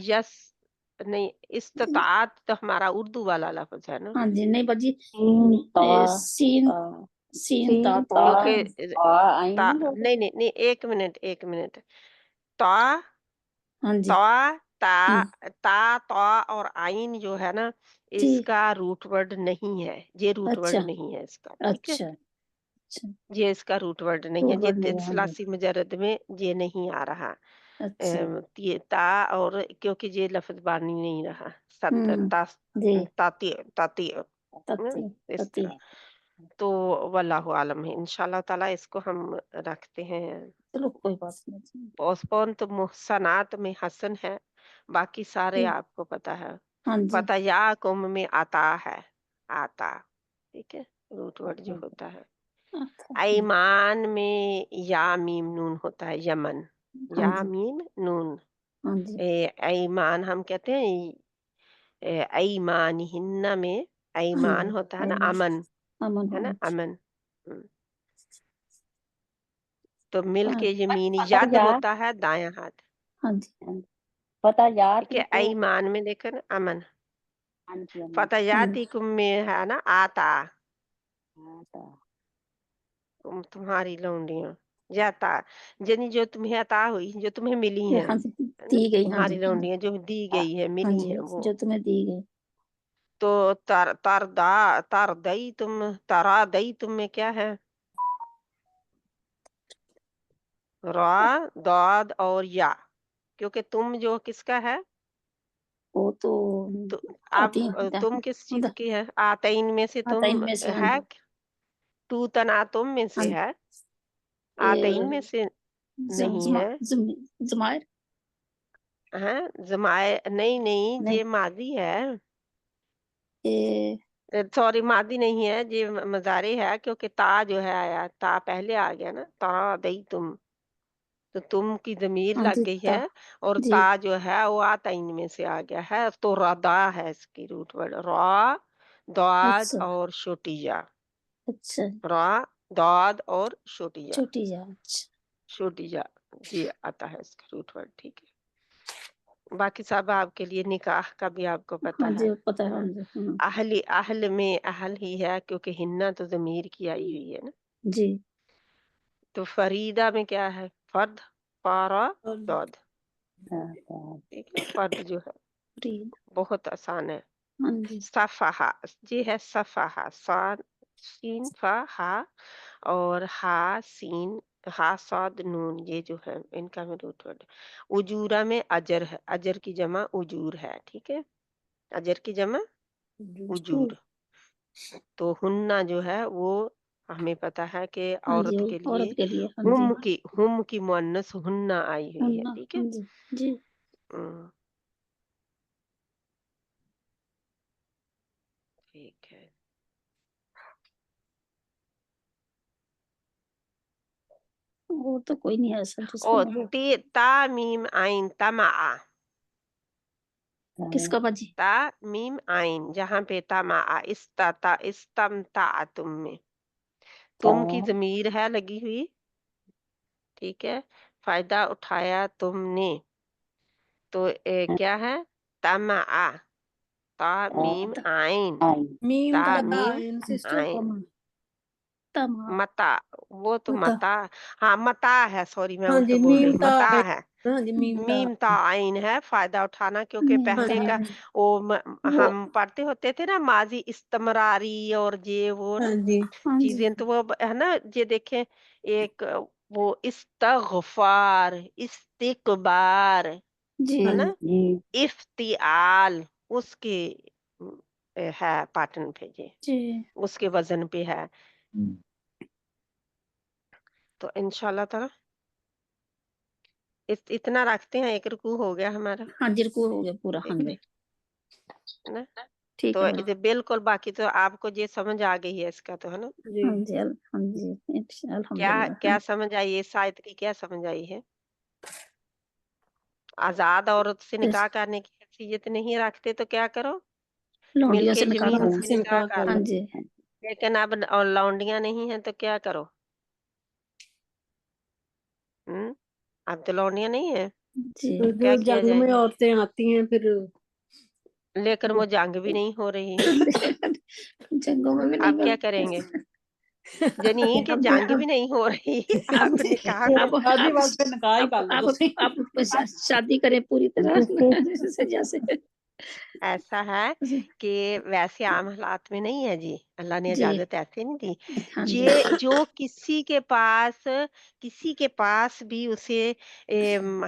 यस नहीं, इस्तात तो हमारा उर्दू वाला लफ्ज है ना, हाँ जी, नहीं बाजी, सीन सीन ता क्योंकि नहीं नहीं नहीं, एक मिनट, ता हाँ जी ता ता ता और आइन जो है ना, जी। इसका रूट वर्ड नहीं है, ये रूट वर्ड अच्छा नहीं है इसका। ठीक है, अच्छा अच्छा, ये इसका रूट वर्ड नहीं है, रूट वर्ड नहीं ये है, हाँ जी। सलासी मुजर्रद में ये नहीं आ रहा। अच्छा ये ता, और क्योंकि ये लफ्ज बानी नहीं रहा, जी, ताती ताती तती इस तती। तरह। तो वल्लाहु आलम है, इंशाल्लाह ताला इसको हम रखते हैं। चलो कोई बात नहीं। पोस्टपोन तो मुहसनात में हसन है, बाकी सारे जी, आपको पता है। हाँ जी पता या कुम में आता है, आता। ठीक है, रूट वर्ड जो होता है। ऐमान में या मीम नून होता है, यमन, हाँ या जी मीम नून। हाँ जी ऐमान हम कहते हैं, ऐमान हिन्ना में हाँ ऐमान जी, होता है ना, अमन, अमन है हाँ ना, जी, अमन। तो मिल हाँ के यमीन यद होता है दायां हाथ। हाँ जी ठीक है, ऐमान में देखो ना, अमन। फतयातिकुम में है ना, आता, तुम्हारी लौंडियां, जाता, यानी जो तुम्हें अता हुई, जो तुम्हें मिली हैं, हाँ जी, है ना, दी गई, हाँ तुम्हारी जी हाँ जी लौंडियां जो दी गई है, हाँ मिली जी, हैं वो। जो तुम्हें दी गई। तो तर दई तुम, तरा दई तुम में क्या है? रा, दाद और या, क्योंकि तुम जो किसका है, वो तो तो आती अब तुम किस चीज की है? आतईन में से आता तुम इनमें से, हाँ है, जी तू तना तुम में हाँ से जी। है, आतईन में से नहीं है। जमायर हाँ, जमाए नहीं नहीं, नहीं, ये मादी है, ए, सॉरी मादी नहीं है, ये मजारे है, क्योंकि ता जो है आया, ता पहले आ गया ना, ता दई तुम, तो तुम की जमीर हाँ लग जी गई है, और जी ता जो है वो आता इनमें से आ गया है, तो रदा है इसकी रूट वर्ड, रा, दाद अच्छा और छोटिया, अच्छा, रा, दाद और छोटिया, छोटी जा, अच्छा छोटिया, ये आता है इसका रूट वर्ड। ठीक है, बाकी सब आपके लिए, निकाह का भी आपको पता हाँ है जी पता है, है हाँ ना। जी अहल में अहल ही है, क्योंकि हिन्ना तो जमीर की आई हुई है ना। जी तो फरीदा में क्या है? फर्द, पारा और दौद, हाँ, हाँ, ठीक है। पद जो है फरीद, बहुत आसान है। हाँ जी, सफहा ये है सफहा, साद सीन फा हा, और हा सीन हा साद नून, ये जो है इनका में रूट वर्ड। उजूरा में अजर है, अजर की जमा उजूर है, ठीक है। अजर की जमा उजूर। तो हुन्ना जो है वो हमें पता है कि हाँ औरत जी, के लिए औरत के लिए, हाँ जी, हुम की मुअन्नस हुन्ना आई हुई है, हुन्ना, ठीक हाँ है। जी, जी, हम्म, ठीक है। और तो कोई नहीं ऐसा जिसका और वो ता मीम आइन तमा, किसका बाजी, ता मीम आइन जहाँ पे तमा इस्ता इस्तमता तुम में तुम की जमीर है लगी हुई, ठीक है। फायदा उठाया तुमने, तो क्या है तमा, ता मीम आइन, मीम ता तो पता मीम है सिस्टर आइन। कॉमन। तमा, मता, वो तो मता, मता, हाँ मता है, सॉरी मैं हाँ उल्ट जी बोल रही मीम हूँ, ता मता है। है। हाँ जी मीम ता। मीम ता आइन है, फायदा उठाना, क्योंकि मीम हाँ पहले जी, का हाँ जी, वो वो, हम पढ़ते होते थे ना माजी इस्तमरारी और ये वो हाँ ना जी, हाँ जी, चीजें, तो वो है ना, ये देखें एक वो इस्तगफार, इस्तिकबार, जी, है हाँ ना, जी, इफ्तिआल, उसके है पाटन पे, ये जी, उसके वजन पे है। तो इंशाल्लाह ताला इतना रखते हैं, एक रुकू हो गया हमारा, हाँ जी, रुकू हो गया पूरा, हाँ ठीक है जी, ना। ठीक तो है मैडम, इधर बिल्कुल, बाकी तो आपको ये समझ आ गई है इसका, तो है ना। जी। हाँ जी, हाँ जी, क्या अल्हम्दुलिल्लाह, हाँ क्या समझ आई है, इस आयत की क्या समझ आई है। आजाद औरत से जी, निकाह करने की हैसियत नहीं रखते तो क्या करो, लौंडियों मिलके से निकाह जमीन करो, से निकाह कर हाँ लो। जी, लेकिन अब और लौंडियां नहीं है तो क्या करो, हम्म, अब तो लौंडियां नहीं है, जी, तो तो क्या जो किया जंग में जाएगा। औरतें आती हैं फिर लेकिन वो वो जंग भी नहीं हो रही, जंगों में भी नहीं अब क्या करेंगे, मिलते, जनी कि अब जंग भी नहीं हो रही, अब अब निकाह अब शादी अब वाद पे निकाह ही कर लो अब तुसी। अब शादी करें पूरी तरह से जैसे ऐसा है कि वैसे आम हालात में नहीं है जी, अल्लाह ने जी, इजाजत ऐसे नहीं दी। हाँ जी, ये जो किसी के पास भी उसे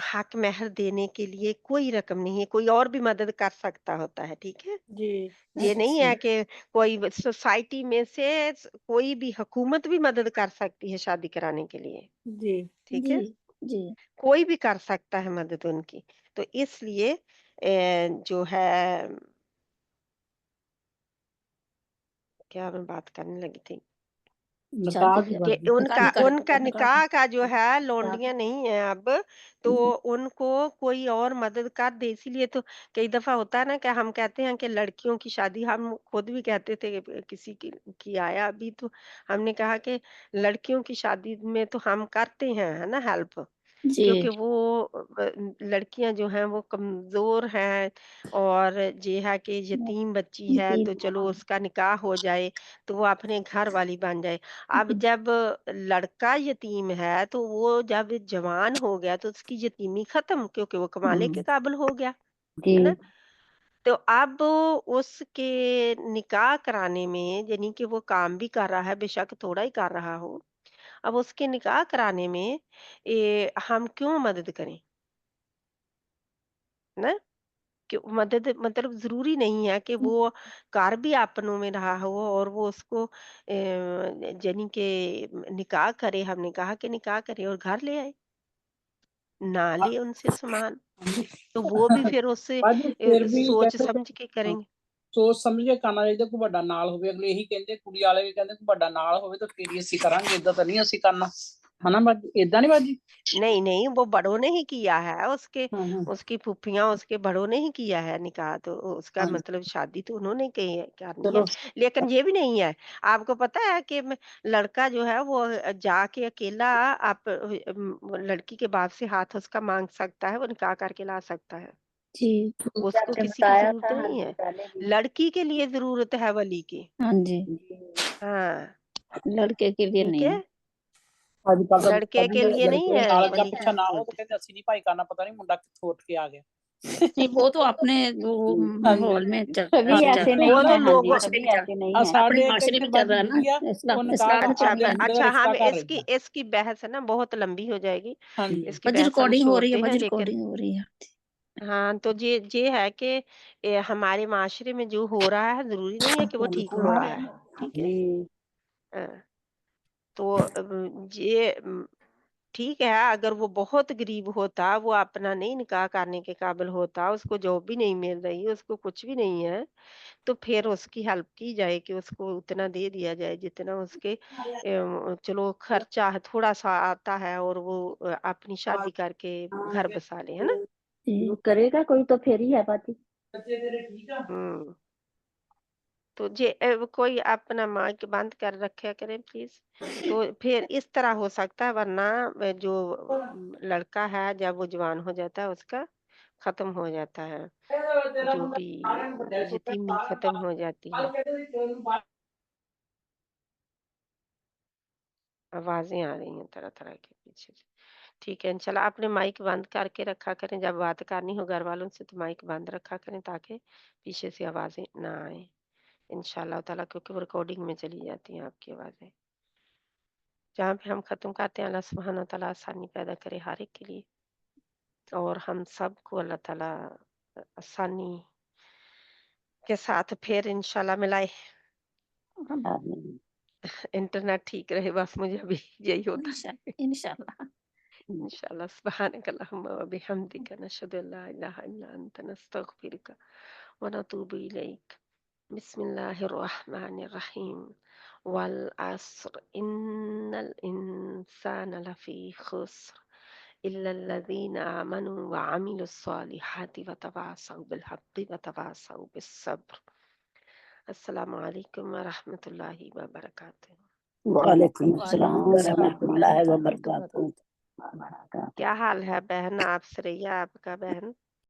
हक महर देने के लिए कोई रकम नहीं है, कोई और भी मदद कर सकता होता है, ठीक है। जी, ये नहीं अच्छा, है कि कोई सोसाइटी में से कोई भी हुकूमत भी मदद कर सकती है शादी कराने के लिए, जी, ठीक जी, है। जी, कोई भी कर सकता है मदद उनकी। तो इसलिए जो है, क्या मैं बात करने लगी थी, निकाह शादी की का कि बात निकाह उनका निकाह उनका निकाह निकाह का जो है निकाह लौंडियां नहीं है अब, तो जी, उनको कोई और मदद कर दे। इसीलिए तो कई दफा होता है ना कि हम कहते हैं कि लड़कियों की शादी, हम खुद भी कहते थे कि किसी की आया अभी, तो हमने कहा कि लड़कियों की शादी में तो हम करते हैं, है ना, हेल्प, जी, क्योंकि वो लड़कियां जो हैं वो कमजोर हैं, और ये है कि यतीम बच्ची है, जी, तो चलो उसका निकाह हो जाए तो वो अपने घर वाली बन जाए। अब जब लड़का यतीम है तो वो जब जवान हो गया तो उसकी यतीमी खत्म, क्योंकि वो कमाने के काबिल हो गया, जी, है ना। तो अब उसके निकाह कराने में, यानी कि वो काम भी कर रहा है, बेशक थोड़ा ही कर रहा हो, अब उसके निकाह कराने में हम क्यों मदद करें, ना। क्यों मदद, मतलब जरूरी नहीं है कि वो घर भी अपनों में रहा हो और वो उसको यानी कि निकाह करे, हमने कहा कि निकाह करे और घर ले आए, ना ले उनसे सामान, तो वो भी फिर उससे ਬਾਜੀ ਫਿਰ ਵੀ सोच ਕਹਿੰਦੇ समझ के ਹਾਂ, करेंगे। ਸੋਚ ਸਮਝ ਕੇ ਕਰਨਾ ਚਾਹੀਦਾ, ਕੋਈ ਵੱਡਾ ਨਾਲ ਹੋਵੇ। ਅਗਲੇ ਇਹੀ ਕਹਿੰਦੇ, ਕੁੜੀ ਵਾਲੇ ਵੀ ਕਹਿੰਦੇ ਕੋਈ ਵੱਡਾ ਨਾਲ ਹੋਵੇ ਤਾਂ ਫੇਰ ਹੀ ਅਸੀਂ ਕਰਾਂਗੇ, ਏਦਾਂ ਤਾਂ ਨਹੀਂ ਅਸੀਂ ਕਰਨਾ, ਹਨਾ ਬਾਜੀ, ਏਦਾਂ नहीं बाजी। नहीं नहीं, वो बड़ों ने ही किया है, उसके हाँ हाँ उसकी फूफियां उसके बड़ों ने ही किया है निकाह, तो उसका हाँ, मतलब शादी तो उन्होंने की है, करनी है। चलो लेकिन ये भी नहीं है, आपको पता है कि लड़का जो है वो जाके अकेला आप लड़की के बाप से हाथ उसका मांग सकता है, वो निकाह करके ला सकता है, जी, उसको आपने किसी की बताया जरूरत था हाँ नहीं जी है। पहले भी। लड़की के लिए जरूरत है वली की, हाँ जी, जी, हाँ, लड़के के लिए ठीक नहीं है। है, ਅੱਜ ਕੱਲ ਤਾਂ ਲੜਕੇ के लिए नहीं है ਨਾਲ ਅੱਗਾ वही ਪਿੱਛਾ ਨਾ ਹੋ ਤਾਂ ਕਹਿੰਦੇ ਅਸੀਂ ਨਹੀਂ ਭਾਈ ਕਰਨਾ, ਪਤਾ ਨਹੀਂ ਮੁੰਡਾ ਕਿੱਥੋਂ ਉੱਠ ਕੇ ਆ ਗਿਆ। नहीं वो तो अपने वो माहौल में चल सभी चल ऐसे रहा नहीं वो है, तो है, हाँ जी, लोगों सभी ऐसे नहीं ਆ है। अपने ਸਾਡੇ माशरे ਇੱਥੇ में चल रहा है ਹੁੰਦੀ आ ना, ਉਹ इस्लाम ਨਿਕਾਹ अच्छा ਆਪਦੇ ਮੁੰਡੇ ਦਾ अच्छा हम ਰਿਸ਼ਤਾ ਕਰ इसकी ਲੈਂਦਾ। इसकी बहस है ना बहुत लंबी हो जाएगी, ਹਾਂਜੀ इसकी बज बहस हम रिकॉर्डिंग हो रही है, छोड़ते बज हैं, लेकिन रिकॉर्डिंग हो रही है। हाँ तो ये है कि हमारे माशरे में जो हो रहा है जरूरी नहीं है कि वो ठीक हो गया है, ठीक है। जी हाँ, तो ये ठीक है, अगर वो बहुत गरीब होता, वो अपना नहीं निकाह करने के काबिल होता, उसको जॉब भी नहीं मिल रही, उसको कुछ भी नहीं है, तो फिर उसकी हेल्प की जाए कि उसको उतना दे दिया जाए जितना उसके चलो खर्चा है थोड़ा सा आता है और वो अपनी शादी करके घर बसा ले, है ना। करेगा कोई तो फिर ही है बात। हम्म तो जे कोई अपना माइक बंद कर रखे करें प्लीज। तो फिर इस तरह हो सकता है, वरना जो लड़का है जब वो जवान हो जाता है उसका खत्म हो जाता है, जो भी यतीमी खत्म हो जाती है। आवाजें आ रही हैं तरह तरह के पीछे से। ठीक है इंशाल्लाह आपने माइक बंद करके रखा करें, जब बात करनी हो घर वालों से तो माइक बंद रखा करें ताकि पीछे से आवाजें ना आए इंशाल्लाह ताला, क्योंकि वो रिकॉर्डिंग में चली जाती हैं आपकी आवाजें। जहाँ पे हम खत्म करते हैं, अल्लाह सुब्हान व तआला आसानी पैदा करे हर एक के लिए, और हम सबको अल्लाह ताला आसानी के साथ फिर इंशाल्लाह मिलाए। इंटरनेट ठीक रहे बस, मुझे अभी यही होता है। इंशाल्लाह इंशाल्लाह सुब्हानक अल्लाहुम्मा व बिहम्दिका नशहदु अल्ला इलाहा इल्ला अंता नस्तगफिरुका व नतूबु इलैक। बिस्मिल्लाहिर रहमानिर रहीम। वल अस्र इन्नल इंसाना लफी खुस्र इल्लल्लज़ीना आमनू व अमिलुस सालिहाति व तवासौ बिल हक़्क़ि व तवासौ बिस सब्र। अस्सलामु अलैकुम व रहमतुल्लाहि व बरकातुहू। वालेकुम अस्सलाम व रहमतुल्लाहि व बरकातहू। क्या हाल है बहन, आप सरैया आपका बहन?